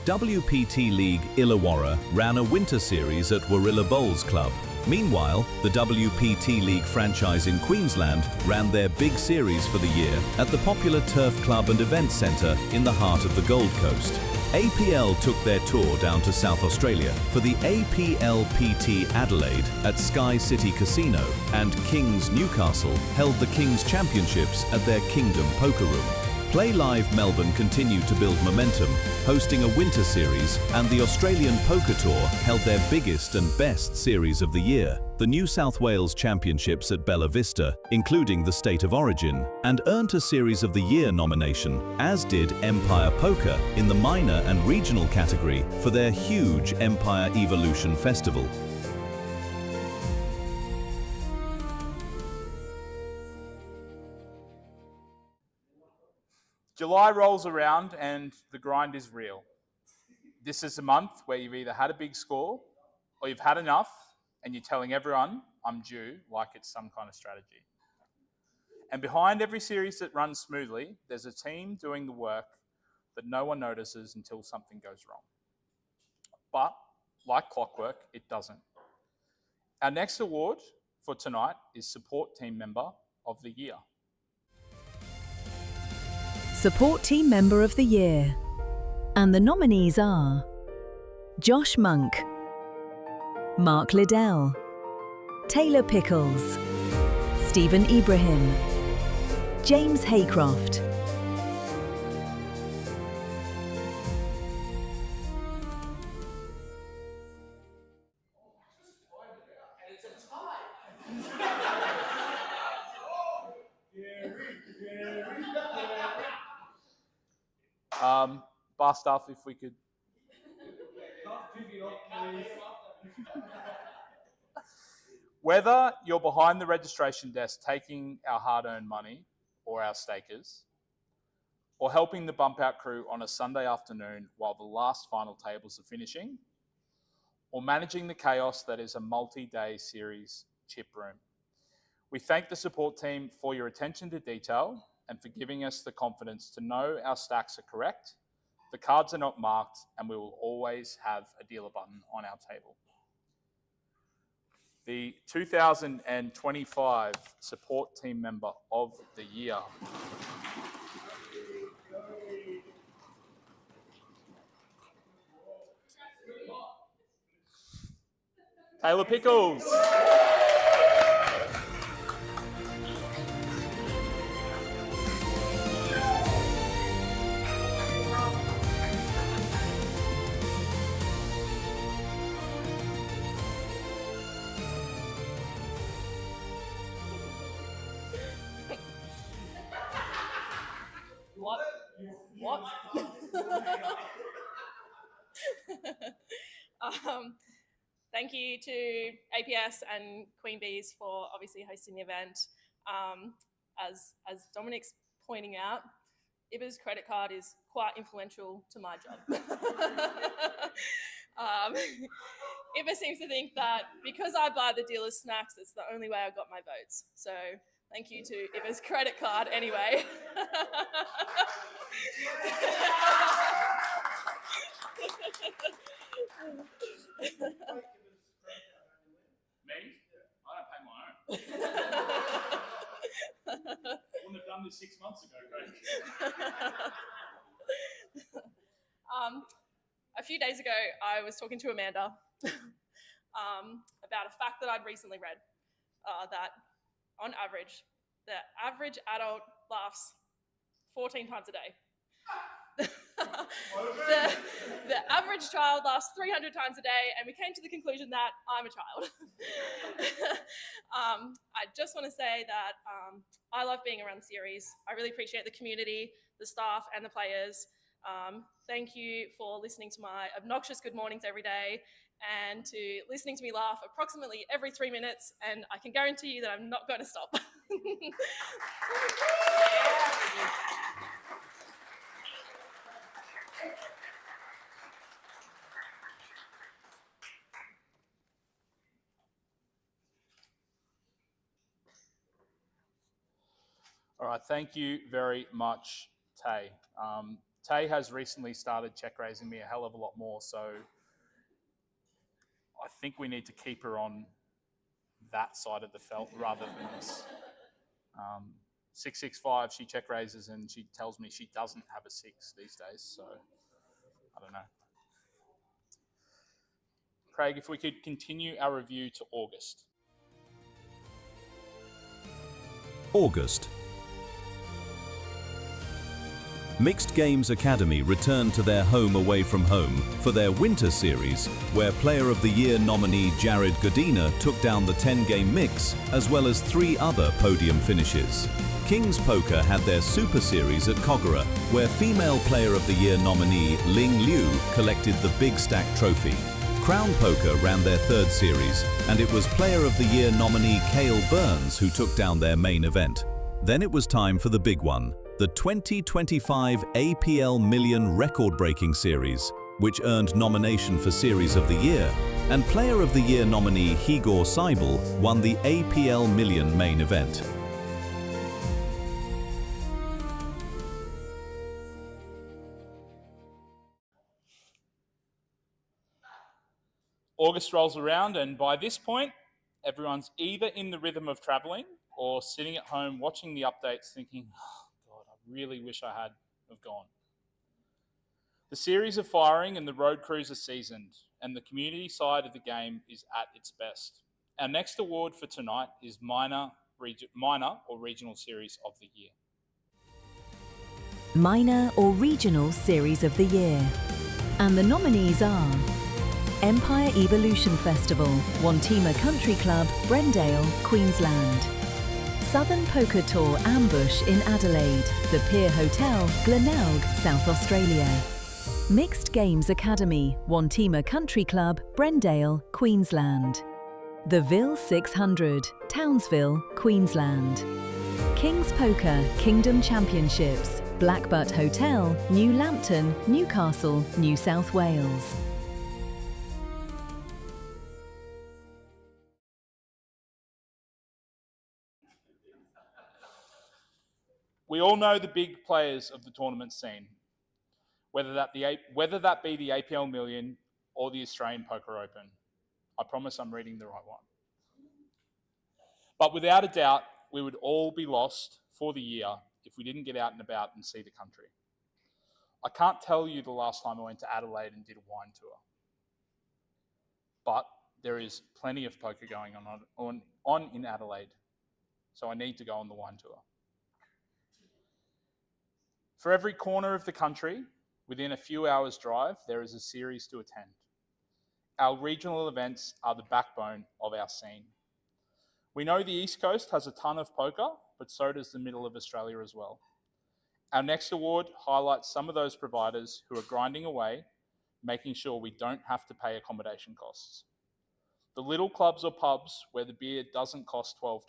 WPT League Illawarra ran a winter series at Warilla Bowls Club. Meanwhile, the WPT League franchise in Queensland ran their big series for the year at the popular Turf Club and Events Centre in the heart of the Gold Coast. APL took their tour down to South Australia for the APLPT Adelaide at Sky City Casino, and Kings Newcastle held the Kings Championships at their Kingdom Poker Room. Play Live Melbourne continued to build momentum, hosting a winter series, and the Australian Poker Tour held their biggest and best series of the year, the New South Wales Championships at Bella Vista, including the State of Origin, and earned a Series of the Year nomination, as did Empire Poker in the minor and regional category for their huge Empire Evolution Festival. July rolls around and the grind is real. This is a month where you've either had a big score or you've had enough and you're telling everyone, I'm due, like it's some kind of strategy. And behind every series that runs smoothly, there's a team doing the work that no one notices until something goes wrong. But like clockwork, it doesn't. Our next award for tonight is Support Team Member of the Year. Support Team Member of the Year. And the nominees are Josh Monk, Mark Liddell, Taylor Pickles, Stephen Ibrahim, James Haycroft. Bar staff, if we could. Whether you're behind the registration desk taking our hard-earned money or our stakers, or helping the bump out crew on a Sunday afternoon while the last final tables are finishing, or managing the chaos that is a multi-day series chip room, we thank the support team for your attention to detail and for giving us the confidence to know our stacks are correct, the cards are not marked, and we will always have a dealer button on our table. The 2025 Support Team Member of the Year. Taylor Pickles. What? Thank you to APS and Queen Bees for obviously hosting the event. As Dominic's pointing out, Iba's credit card is quite influential to my job. Iba seems to think that because I buy the dealer's snacks, it's the only way I got my votes. So thank you to Iba's credit card anyway. Me? I don't pay my own. Wouldn't have done this 6 months ago, Craig. A few days ago, I was talking to Amanda about a fact that I'd recently read, that on average, the average adult laughs 14 times a day. The average child laughs 300 times a day, and we came to the conclusion that I'm a child. I just want to say that I love being around the series. I really appreciate the community, the staff, and the players. Thank you for listening to my obnoxious good mornings every day and to listening to me laugh approximately every 3 minutes, and I can guarantee you that I'm not going to stop. All right, thank you very much, Tay. Tay has recently started check raising me a hell of a lot more, so I think we need to keep her on that side of the felt rather than this. 665, she check raises and she tells me she doesn't have a 6 these days, so I don't know. Craig, if we could continue our review to August. August. Mixed Games Academy returned to their home away from home for their Winter Series, where Player of the Year nominee Jared Godina took down the 10-game mix, as well as 3 other podium finishes. King's Poker had their Super Series at Kogarah, where Female Player of the Year nominee Ling Liu collected the Big Stack Trophy. Crown Poker ran their 3rd series, and it was Player of the Year nominee Cale Burns who took down their main event. Then it was time for the big one, the 2025 APL Million record-breaking series, which earned nomination for Series of the Year, and Player of the Year nominee Igor Seibel won the APL Million main event. August rolls around, and by this point, everyone's either in the rhythm of travelling or sitting at home watching the updates thinking, oh, God, I really wish I had have gone. The series are firing and the road crews are seasoned, and the community side of the game is at its best. Our next award for tonight is Minor or Regional Series of the Year. Minor or Regional Series of the Year. And the nominees are Empire Evolution Festival, Wantima Country Club, Brendale, Queensland. Southern Poker Tour Ambush in Adelaide, the Pier Hotel, Glenelg, South Australia. Mixed Games Academy, Wantima Country Club, Brendale, Queensland. The Ville 600, Townsville, Queensland. King's Poker Kingdom Championships, Blackbutt Hotel, New Lambton, Newcastle, New South Wales. We all know the big players of the tournament scene, whether that be the APL Million or the Australian Poker Open. I promise I'm reading the right one. But without a doubt, we would all be lost for the year if we didn't get out and about and see the country. I can't tell you the last time I went to Adelaide and did a wine tour. But there is plenty of poker going on in Adelaide, so I need to go on the wine tour. For every corner of the country, within a few hours' drive, there is a series to attend. Our regional events are the backbone of our scene. We know the East Coast has a ton of poker, but so does the middle of Australia as well. Our next award highlights some of those providers who are grinding away, making sure we don't have to pay accommodation costs. The little clubs or pubs where the beer doesn't cost $12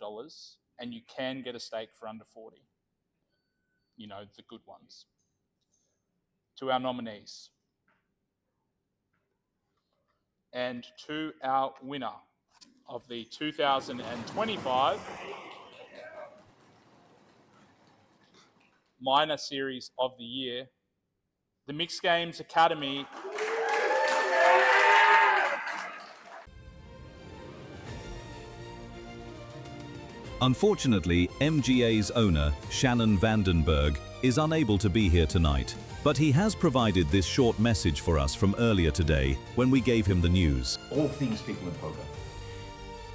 and you can get a steak for under 40. You know, the good ones. To our nominees. And to our winner of the 2025 Minor Series of the Year, the Mixed Games Academy. Unfortunately, MGA's owner, Shannon Vandenberg, is unable to be here tonight, but he has provided this short message for us from earlier today when we gave him the news. All things people in poker.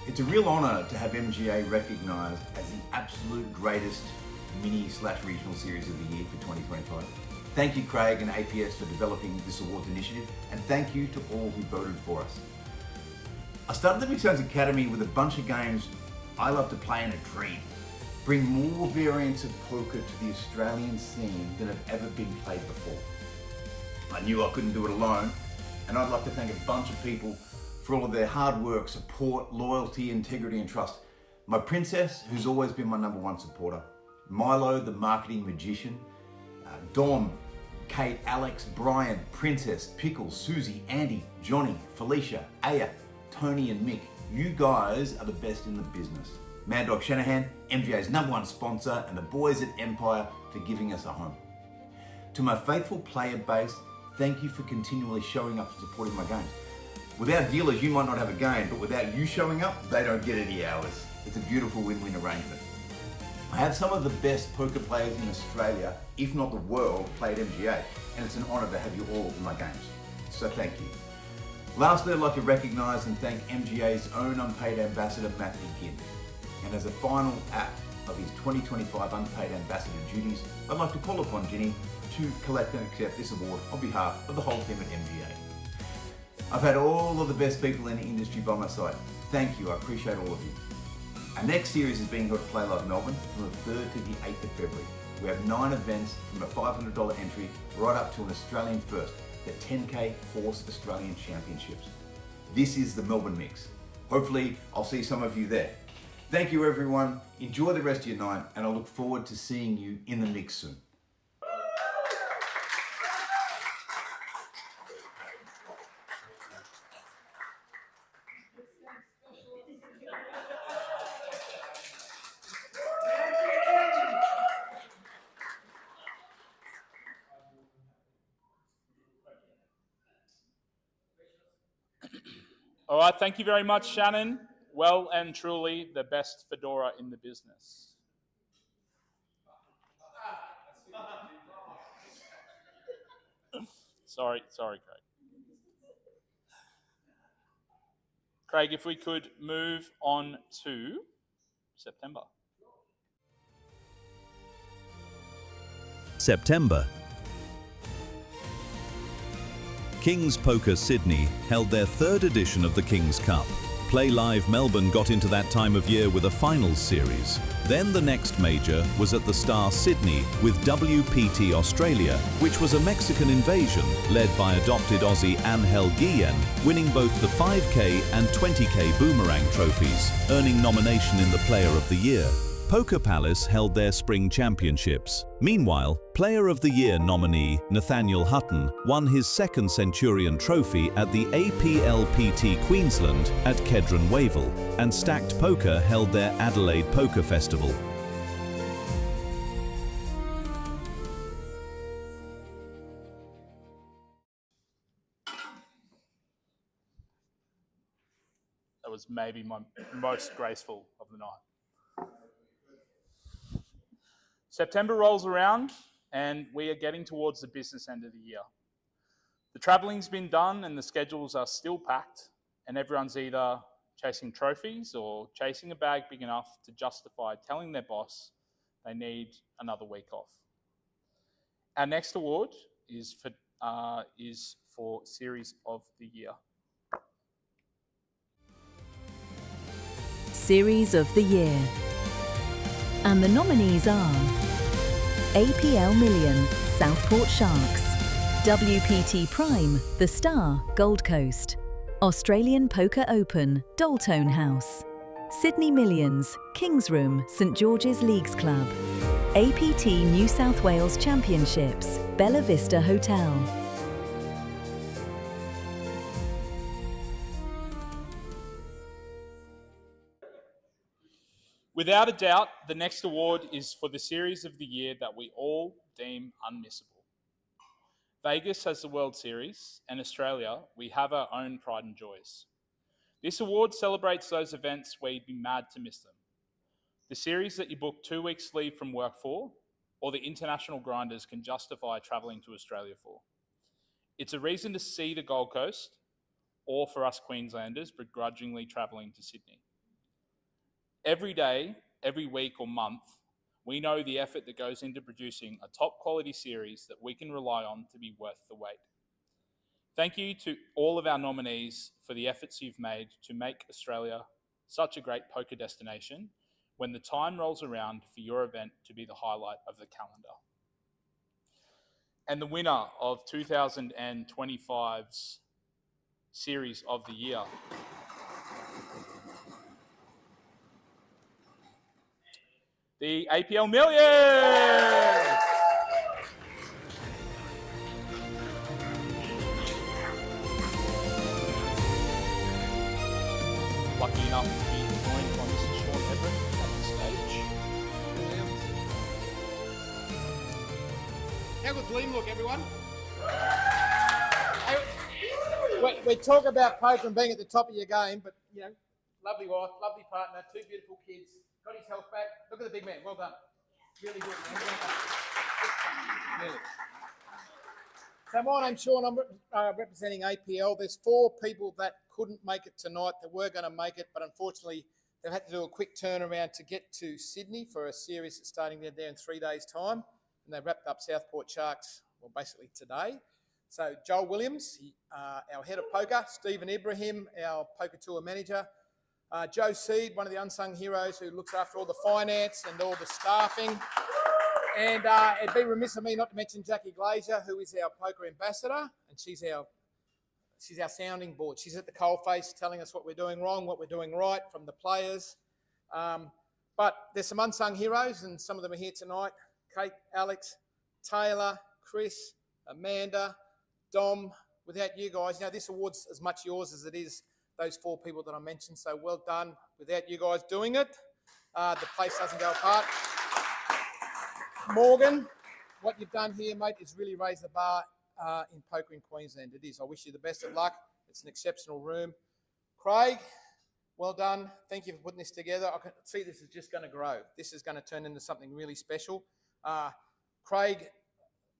It's a real honour to have MGA recognised as the absolute greatest mini/regional series of the year for 2025. Thank you, Craig and APS, for developing this awards initiative, and thank you to all who voted for us. I started the Mixed Games Academy with a bunch of games I love to play in a dream. Bring more variants of poker to the Australian scene than have ever been played before. I knew I couldn't do it alone, and I'd like to thank a bunch of people for all of their hard work, support, loyalty, integrity, and trust. My princess, who's always been my #1 supporter. Milo, the marketing magician. Dom, Kate, Alex, Brian, Princess, Pickle, Susie, Andy, Johnny, Felicia, Aya, Tony, and Mick. You guys are the best in the business. Mad Dog Shanahan, MGA's #1 sponsor, and the boys at Empire for giving us a home. To my faithful player base, thank you for continually showing up and supporting my games. Without dealers, you might not have a game, but without you showing up, they don't get any hours. It's a beautiful win-win arrangement. I have some of the best poker players in Australia, if not the world, play at MGA, and it's an honour to have you all in my games. So thank you. Lastly, I'd like to recognise and thank MGA's own unpaid ambassador, Matt Ginn. And as a final act of his 2025 unpaid ambassador duties, I'd like to call upon Ginny to collect and accept this award on behalf of the whole team at MGA. I've had all of the best people in the industry by my side. Thank you, I appreciate all of you. Our next series is being held at Play Live Melbourne from the 3rd to the 8th of February. We have 9 events from a $500 entry right up to an Australian first, the 10K Horse Australian Championships. This is the Melbourne Mix. Hopefully, I'll see some of you there. Thank you, everyone. Enjoy the rest of your night, and I look forward to seeing you in the mix soon. All right, thank you very much, Shannon. Well and truly the best fedora in the business. Sorry, Craig. Craig, if we could move on to September. September. Kings Poker Sydney held their 3rd edition of the Kings Cup. Play Live Melbourne got into that time of year with a finals series. Then the next major was at the Star Sydney with WPT Australia, which was a Mexican invasion led by adopted Aussie Angel Guillen, winning both the 5K and 20K Boomerang trophies, earning nomination in the Player of the Year. Poker Palace held their spring championships. Meanwhile, Player of the Year nominee Nathaniel Hutton won his 2nd Centurion trophy at the APLPT Queensland at Kedron Wavell, and Stacked Poker held their Adelaide Poker Festival. That was maybe my most graceful of the night. September rolls around and we are getting towards the business end of the year. The travelling's been done and the schedules are still packed, and everyone's either chasing trophies or chasing a bag big enough to justify telling their boss they need another week off. Our next award is for Series of the Year. Series of the Year. And the nominees are APL Million, Southport Sharks. WPT Prime, The Star, Gold Coast. Australian Poker Open, Daltone House. Sydney Millions, Kings Room, St George's Leagues Club. APT New South Wales Championships, Bella Vista Hotel. Without a doubt, the next award is for the series of the year that we all deem unmissable. Vegas has the World Series, and Australia, we have our own pride and joys. This award celebrates those events where you'd be mad to miss them. The series that you book 2 weeks leave from work for, or the international grinders can justify travelling to Australia for. It's a reason to see the Gold Coast, or for us Queenslanders begrudgingly travelling to Sydney. Every day, every week or month, we know the effort that goes into producing a top quality series that we can rely on to be worth the wait. Thank you to all of our nominees for the efforts you've made to make Australia such a great poker destination when the time rolls around for your event to be the highlight of the calendar. And the winner of 2025's Series of the Year the APL Million! Lucky enough to be joined by Mr. Sean Everett at the stage. How good's Liam look, everyone? We talk about poker and being at the top of your game, but, you know, lovely wife, lovely partner, 2 beautiful kids. Got his health back. Look at the big man. Well done. Really good, man. Well done. Really. So my name's Sean. I'm representing APL. There's 4 people that couldn't make it tonight that were going to make it, but unfortunately they've had to do a quick turnaround to get to Sydney for a series that's starting there in 3 days' time. And they wrapped up Southport Sharks, well, basically today. So Joel Williams, our head of poker, Stephen Ibrahim, our poker tour manager, Joe Seed, one of the unsung heroes who looks after all the finance and all the staffing. And it'd be remiss of me not to mention Jackie Glazier, who is our poker ambassador, and she's our sounding board. She's at the coalface telling us what we're doing wrong, what we're doing right from the players. But there's some unsung heroes, and some of them are here tonight. Kate, Alex, Taylor, Chris, Amanda, Dom. Without you guys, this award's as much yours as it is those 4 people that I mentioned, so well done. Without you guys doing it, the place doesn't go apart. Morgan, what you've done here, mate, is really raise the bar in poker in Queensland. It is. I wish you the best of luck. It's an exceptional room. Craig, well done. Thank you for putting this together. I can see this is just going to grow. This is going to turn into something really special. Craig,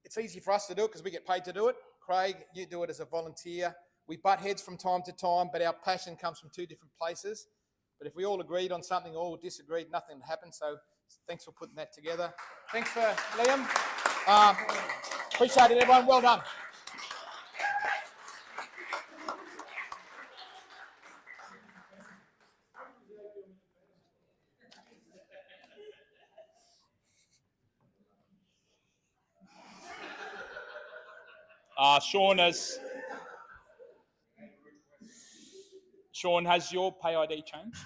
it's easy for us to do it because we get paid to do it. Craig, you do it as a volunteer. We butt heads from time to time, but our passion comes from 2 different places. But if we all agreed on something, all disagreed, nothing would happen. So thanks for putting that together. Thanks for Liam. Appreciate it, everyone. Well done. Sean, has your pay ID changed?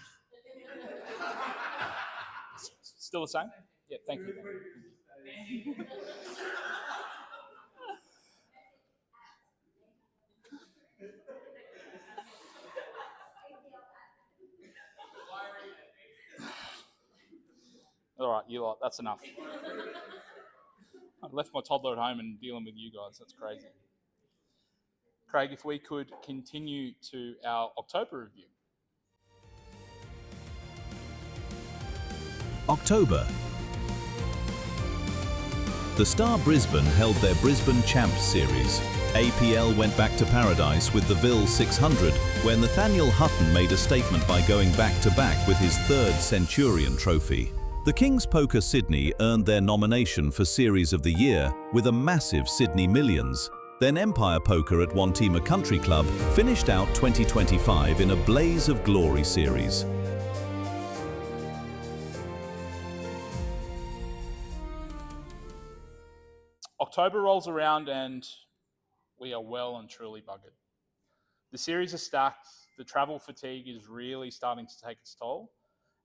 Still the same? Yeah, thank you. All right, you lot, that's enough. I've left my toddler at home and dealing with you guys. That's crazy. Craig, if we could continue to our October review. October. The Star Brisbane held their Brisbane Champs Series. APL went back to paradise with the Ville 600, where Nathaniel Hutton made a statement by going back-to-back with his 3rd Centurion trophy. The Kings Poker Sydney earned their nomination for Series of the Year with a massive Sydney Millions. Then Empire Poker at Wantima Country Club finished out 2025 in a blaze of glory series. October rolls around and we are well and truly buggered. The series is stacked, the travel fatigue is really starting to take its toll,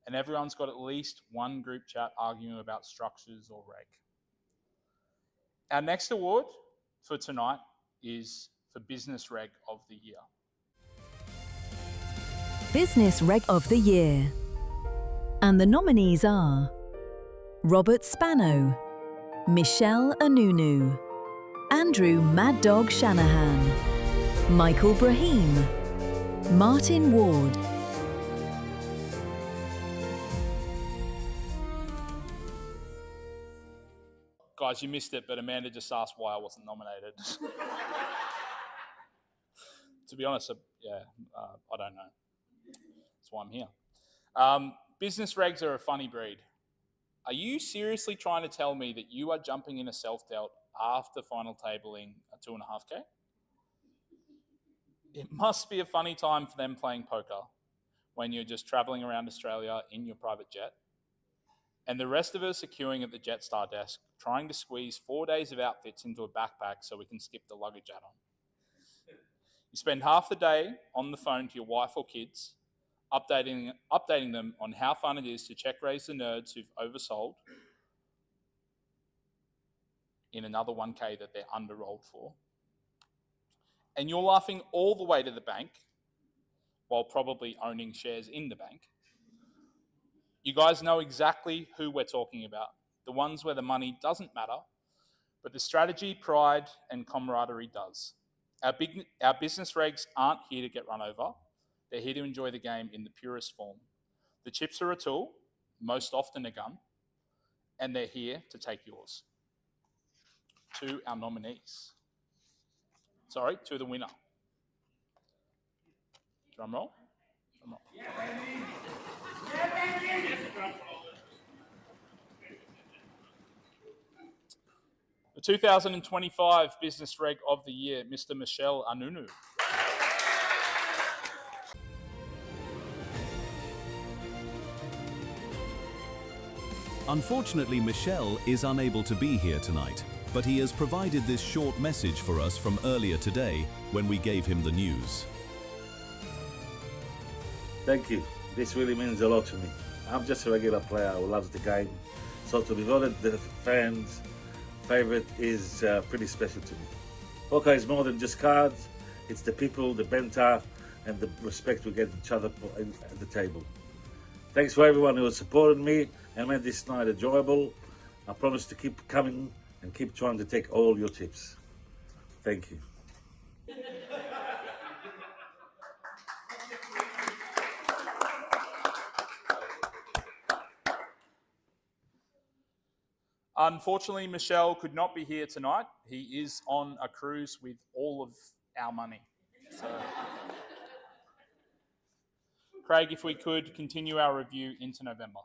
and everyone's got at least one group chat arguing about structures or reg. Our next award for tonight is for Business Reg of the Year. Business Reg of the Year. And the nominees are Robert Spano, Michelle Anunu, Andrew Mad Dog Shanahan, Michael Brahim, Martin Ward. Guys, you missed it, but Amanda just asked why I wasn't nominated. To be honest, I don't know. That's why I'm here. Business regs are a funny breed. Are you seriously trying to tell me that you are jumping in a self-dealt after final tabling a 2.5K? It must be a funny time for them playing poker when you're just travelling around Australia in your private jet. And the rest of us are queuing at the Jetstar desk, trying to squeeze 4 days of outfits into a backpack so we can skip the luggage add-on. You spend half the day on the phone to your wife or kids, updating them on how fun it is to check raise the nerds who've oversold in another 1K that they're underrolled for. And you're laughing all the way to the bank while probably owning shares in the bank. You guys know exactly who we're talking about, the ones where the money doesn't matter, but the strategy, pride, and camaraderie does. Our business regs aren't here to get run over. They're here to enjoy the game in the purest form. The chips are a tool, most often a gun, and they're here to take yours. To our nominees. Sorry, to the winner. Drum roll. Drum roll. The 2025 Business Reg of the Year, Mr. Michelle Anunu. Unfortunately, Michelle is unable to be here tonight, but he has provided this short message for us from earlier today when we gave him the news. Thank you. This really means a lot to me. I'm just a regular player who loves the game, so to be voted the fans' favorite is pretty special to me. Poker is more than just cards. It's the people, the banter, and the respect we get each other at the table. Thanks for everyone who has supported me and made this night enjoyable. I promise to keep coming and keep trying to take all your tips. Thank you. Unfortunately, Michelle could not be here tonight. He is on a cruise with all of our money. So, Craig, if we could continue our review into November.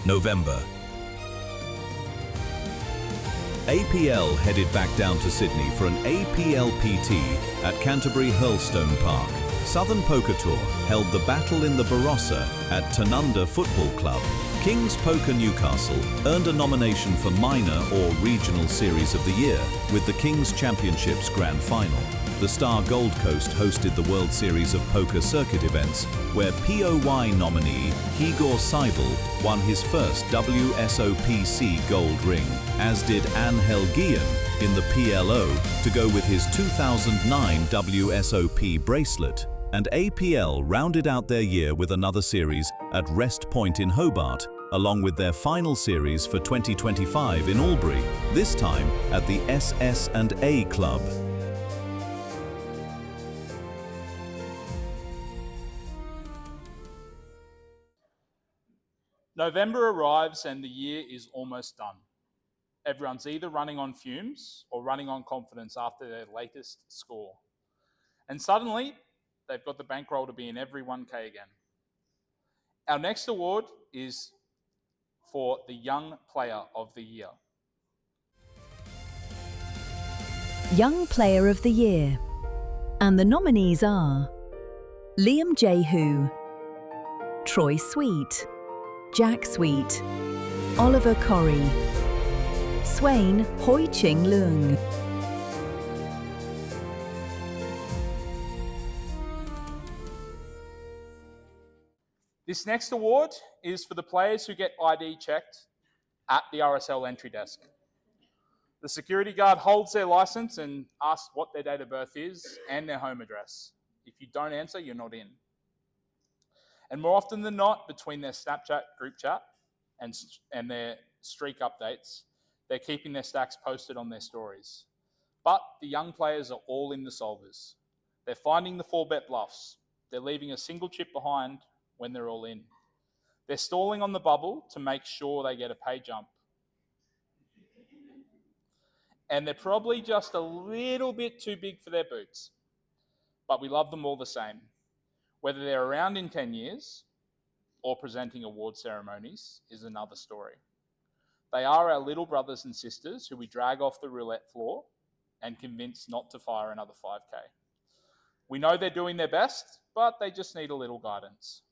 November. APL headed back down to Sydney for an APLPT at Canterbury Hurlstone Park. Southern Poker Tour held the Battle in the Barossa at Tanunda Football Club. King's Poker Newcastle earned a nomination for Minor or Regional Series of the Year with the King's Championships Grand Final. The Star Gold Coast hosted the World Series of Poker Circuit events, where POY nominee Igor Seibel won his first WSOPC gold ring, as did Angel Guillen in the PLO to go with his 2009 WSOP bracelet. And APL rounded out their year with another series at Rest Point in Hobart, along with their final series for 2025 in Albury, this time at the SS&A Club. November arrives and the year is almost done. Everyone's either running on fumes or running on confidence after their latest score. And suddenly, they've got the bankroll to be in every 1K again. Our next award is for the Young Player of the Year. Young Player of the Year. And the nominees are Liam Jehu, Troy Sweet, Jack Sweet, Oliver Corrie, Swain Hoi Ching Leung. This next award is for the players who get ID checked at the RSL entry desk. The security guard holds their license and asks what their date of birth is and their home address. If you don't answer, you're not in. And more often than not, between their Snapchat group chat and their streak updates, they're keeping their stacks posted on their stories. But the young players are all in the solvers. They're finding the 4-bet bluffs. They're leaving a single chip behind when they're all in. They're stalling on the bubble to make sure they get a pay jump. And they're probably just a little bit too big for their boots. But we love them all the same. Whether they're around in 10 years or presenting award ceremonies is another story. They are our little brothers and sisters who we drag off the roulette floor and convince not to fire another 5K. We know they're doing their best, but they just need a little guidance.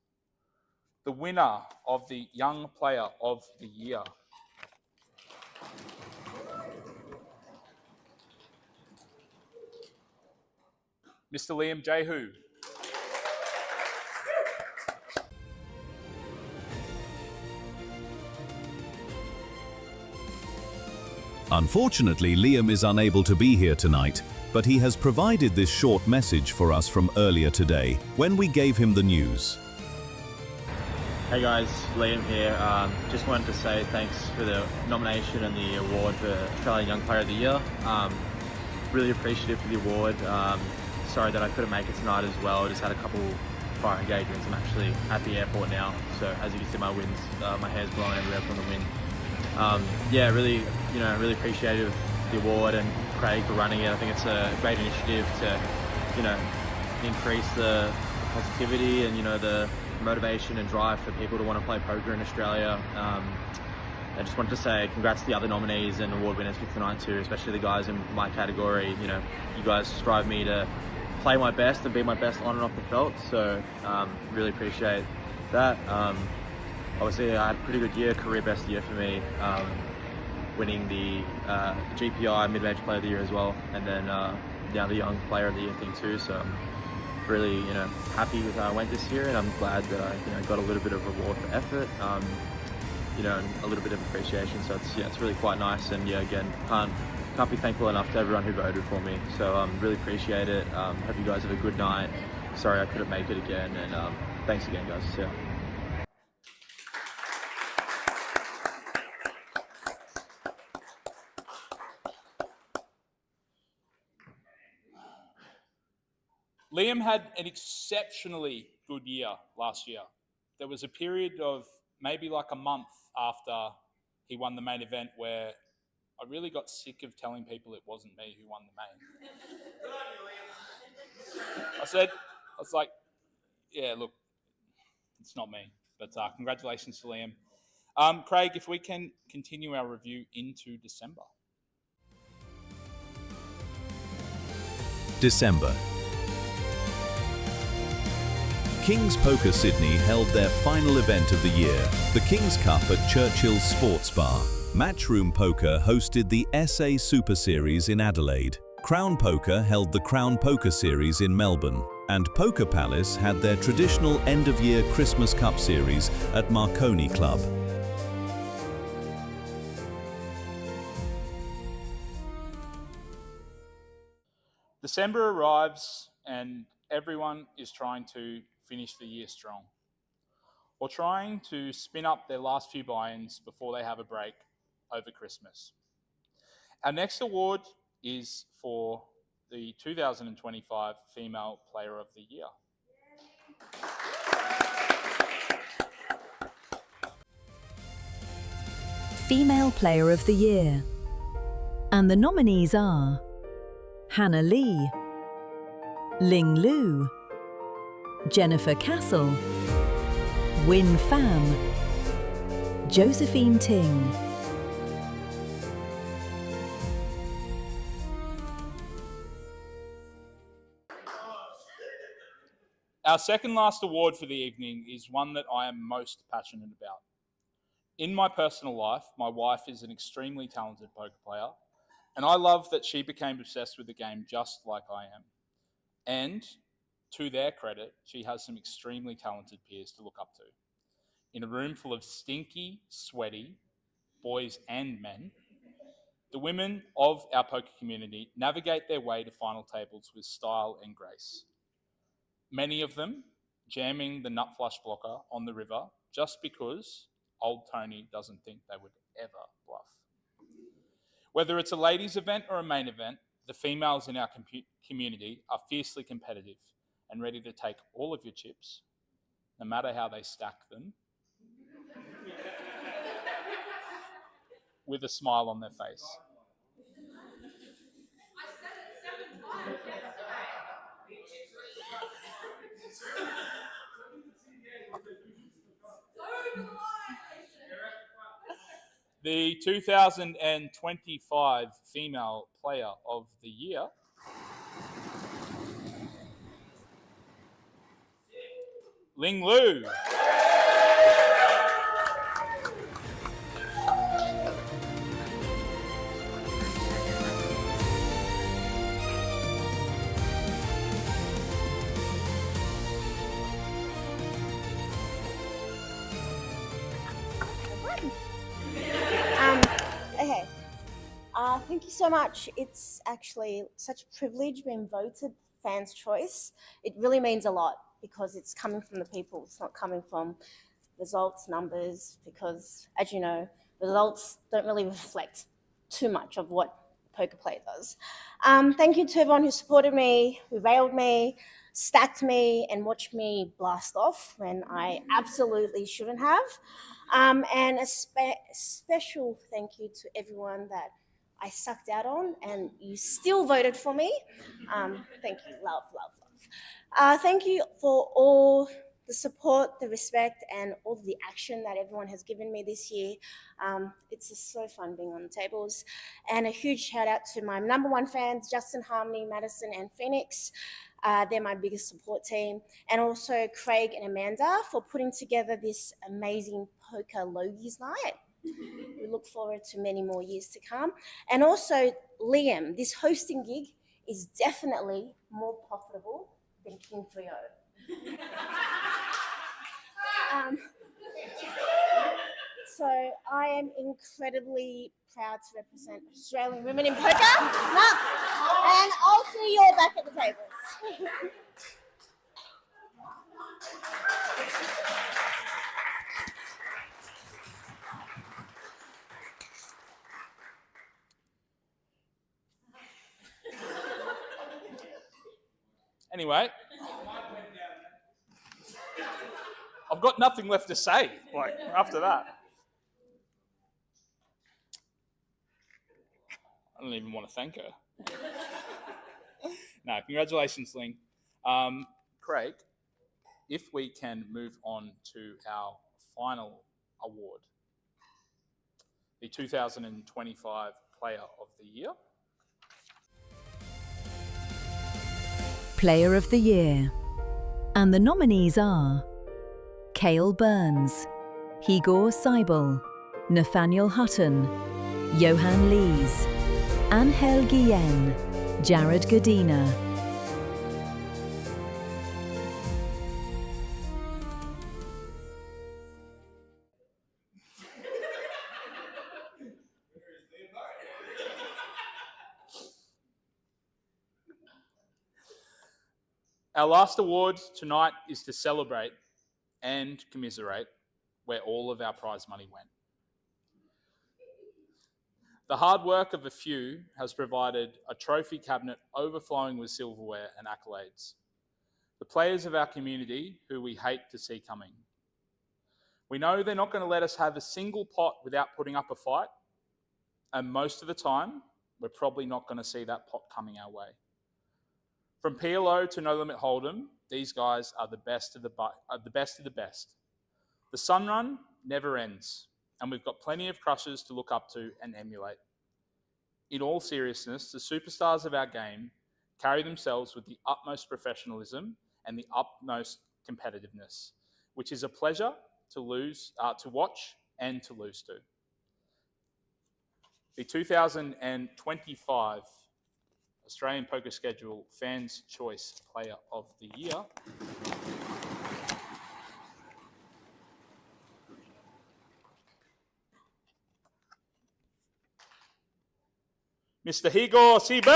The winner of the Young Player of the Year Mr. Liam Jehu. Unfortunately, Liam is unable to be here tonight, but he has provided this short message for us from earlier today, when we gave him the news. Hey guys, Liam here. Just wanted to say thanks for the nomination and the award for Australian Young Player of the Year. Really appreciative for the award. Sorry that I couldn't make it tonight as well. Just had a couple prior engagements. I'm actually at the airport now, so as you can see, my hair's blowing everywhere from the wind. Yeah, really appreciative of the award and Craig for running it. I think it's a great initiative to, increase the positivity and the motivation and drive for people to want to play poker in Australia. I just wanted to say congrats to the other nominees and award winners for tonight too, especially the guys in my category. You guys strive me to play my best and be my best on and off the felt, so really appreciate that. Obviously I had a pretty good year, career best year for me, winning the GPI Mid-Major Player of the Year as well, and then now the Young Player of the Year thing too, so I'm really happy with how I went this year, and I'm glad that I got a little bit of reward for effort, and a little bit of appreciation, so it's really quite nice, and again, can't be thankful enough to everyone who voted for me, so really appreciate it. Hope you guys have a good night. Sorry I couldn't make it again, and thanks again guys. See ya. Liam had an exceptionally good year last year. There was a period of maybe like a month after he won the main event where I really got sick of telling people it wasn't me who won the main. I was like, yeah, look, it's not me. But congratulations to Liam. Craig, if we can continue our review into December. December. Kings Poker Sydney held their final event of the year, the Kings Cup at Churchill's Sports Bar. Matchroom Poker hosted the SA Super Series in Adelaide. Crown Poker held the Crown Poker Series in Melbourne. And Poker Palace had their traditional end-of-year Christmas Cup Series at Marconi Club. December arrives and everyone is trying to finish the year strong, or trying to spin up their last few buy-ins before they have a break over Christmas. Our next award is for the 2025 Female Player of the Year. Female Player of the Year. And the nominees are Hannah Lee, Ling Lu, Jennifer Castle, Win Pham, Josephine Ting. Our second last award for the evening is one that I am most passionate about. In my personal life, my wife is an extremely talented poker player, and I love that she became obsessed with the game just like I am. And to their credit, she has some extremely talented peers to look up to. In a room full of stinky, sweaty boys and men, the women of our poker community navigate their way to final tables with style and grace. Many of them jamming the nut flush blocker on the river just because old Tony doesn't think they would ever bluff. Whether it's a ladies' event or a main event, the females in our community are fiercely competitive and ready to take all of your chips, no matter how they stack them, with a smile on their face. The 2025 Female Player of the Year Ling Lu. Okay. Thank you so much. It's actually such a privilege being voted Fans' Choice. It really means a lot because it's coming from the people. It's not coming from results, numbers, because as you know, results don't really reflect too much of what poker play does. Thank you to everyone who supported me, who railed me, stacked me, and watched me blast off when I absolutely shouldn't have. And a special thank you to everyone that I sucked out on and you still voted for me. Thank you. Love, love, love. Thank you for all the support, the respect, and all the action that everyone has given me this year. It's just so fun being on the tables. And a huge shout out to my number one fans, Justin, Harmony, Madison, and Phoenix. They're my biggest support team. And also Craig and Amanda for putting together this amazing poker Logies night. We look forward to many more years to come. And also Liam, this hosting gig is definitely more profitable than King 3-0. So I am incredibly proud to represent Australian women in poker. And I'll see you all back at the tables. Anyway, I've got nothing left to say, like, after that. I don't even want to thank her. No, congratulations, Ling. Craig, if we can move on to our final award, the 2025 Player of the Year. Player of the Year. And the nominees are Cale Burns, Igor Seibel, Nathaniel Hutton, Johan Lees, Angel Guillen, Jared Godina. Our last award tonight is to celebrate and commiserate where all of our prize money went. The hard work of a few has provided a trophy cabinet overflowing with silverware and accolades. The players of our community who we hate to see coming. We know they're not going to let us have a single pot without putting up a fight, and most of the time, we're probably not going to see that pot coming our way. From PLO to No Limit Hold'em, these guys are the best of the best of the best. The sun run never ends, and we've got plenty of crushers to look up to and emulate. In all seriousness, the superstars of our game carry themselves with the utmost professionalism and the utmost competitiveness, which is a pleasure to watch and to lose to. The 2025 Australian Poker Schedule Fans' Choice Player of the Year Mr. Igor Sibo!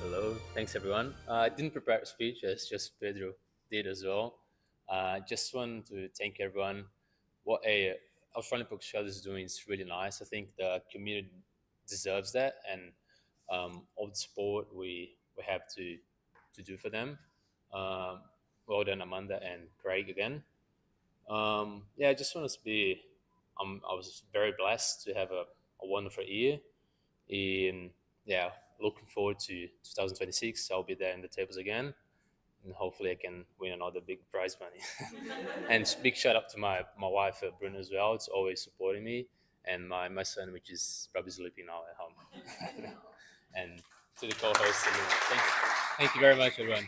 Hello. Thanks, everyone. I didn't prepare a speech, as just Pedro did as well. Just want to thank everyone. What Australian Poker Schedule is doing is really nice. I think the community deserves that, and all the support we have to do for them. Well done, Amanda and Craig again. I just want to be. I was very blessed to have a wonderful year. Looking forward to 2026. I'll be there in the tables again, and hopefully I can win another big prize money. And big shout out to my wife, Bruno, as well. It's always supporting me, and my son, which is probably sleeping now at home. And to the co-hosts, thank you very much, everyone.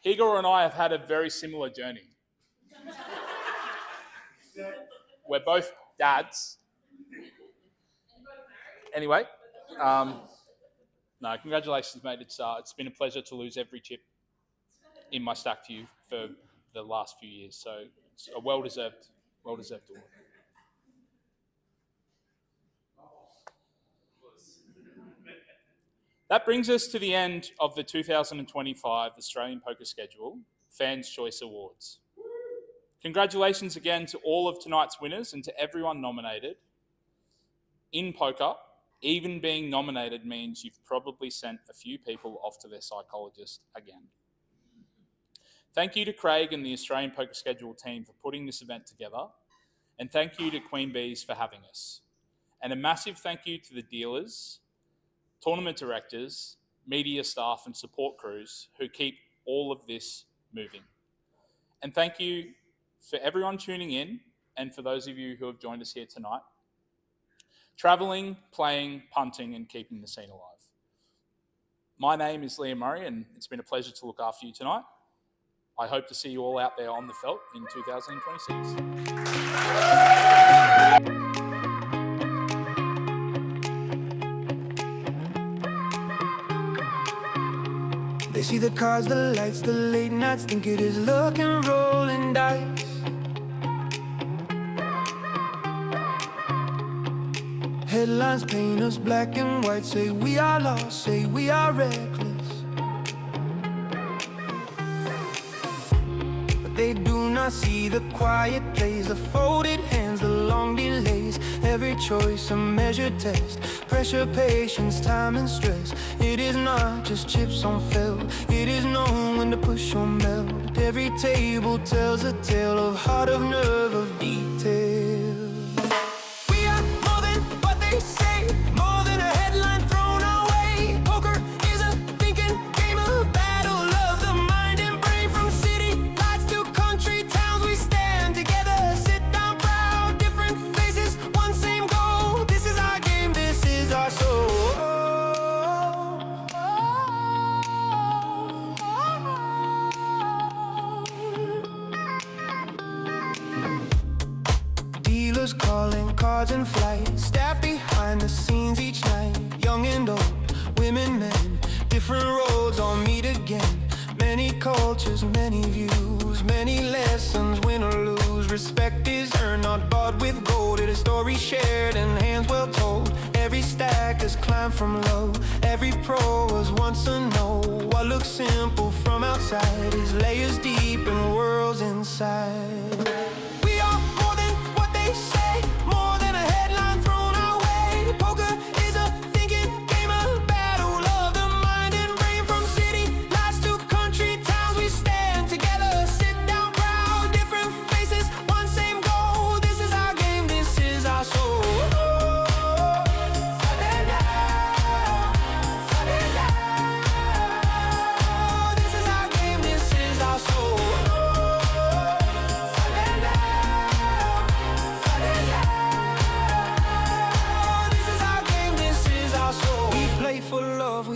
Igor and I have had a very similar journey. We're both dads. Anyway, no, congratulations, mate. It's been a pleasure to lose every chip in my stack to you for the last few years. So it's a well-deserved award. That brings us to the end of the 2025 Australian Poker Schedule Fans' Choice Awards. Congratulations again to all of tonight's winners and to everyone nominated. In poker, even being nominated means you've probably sent a few people off to their psychologist again. Thank you to Craig and the Australian Poker Schedule team for putting this event together, and thank you to Queen Bees for having us. And a massive thank you to the dealers, tournament directors, media staff and support crews who keep all of this moving. And thank you for everyone tuning in and for those of you who have joined us here tonight, travelling, playing, punting and keeping the scene alive. My name is Liam Murray and it's been a pleasure to look after you tonight. I hope to see you all out there on the felt in 2026. They see the cars, the lights, the late nights, think it is luck and rolling dice. Headlines paint us black and white, say we are lost, say we are reckless. But they do not see the quiet plays, the folded hands, the long delays. Every choice a measured test, pressure, patience, time and stress. It is not just chips on felt, it is knowing when to push or melt. Every table tells a tale of heart, of nerve, of detail. We are more than what they say, more than a headline thrown our way. Poker is a thinking game, a battle of the mind and brain. From city lights to country towns, we stand together, sit down proud, different faces, one same goal. This is our game, this is our soul. Dealers calling, cards in flight, staff behind the scenes each night. Young and old, women, men, different roads all meet again. Many cultures, many views, many lessons, win or lose. Respect is earned, not bought with gold. It is story shared and hands well told. Every stack has climbed from low, every pro was once a no. What looks simple from outside is layers deep and worlds inside. We are more than what they say, more than a headline thrown our way. Poker is a thinking game, a battle of the mind and brain. From city lights to country towns, we stand together, sit down proud, different faces, one same goal. This is our game, this is our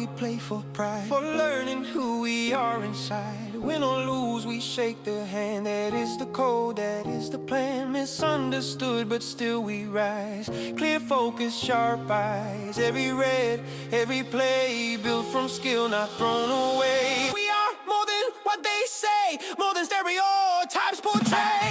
we play for pride, for learning who we are inside. Win or lose, we shake the hand. That is the code, that is the plan. Misunderstood, but still we rise. Clear focus, sharp eyes. Every red, every play, built from skill, not thrown away. We are more than what they say, more than stereotypes portray.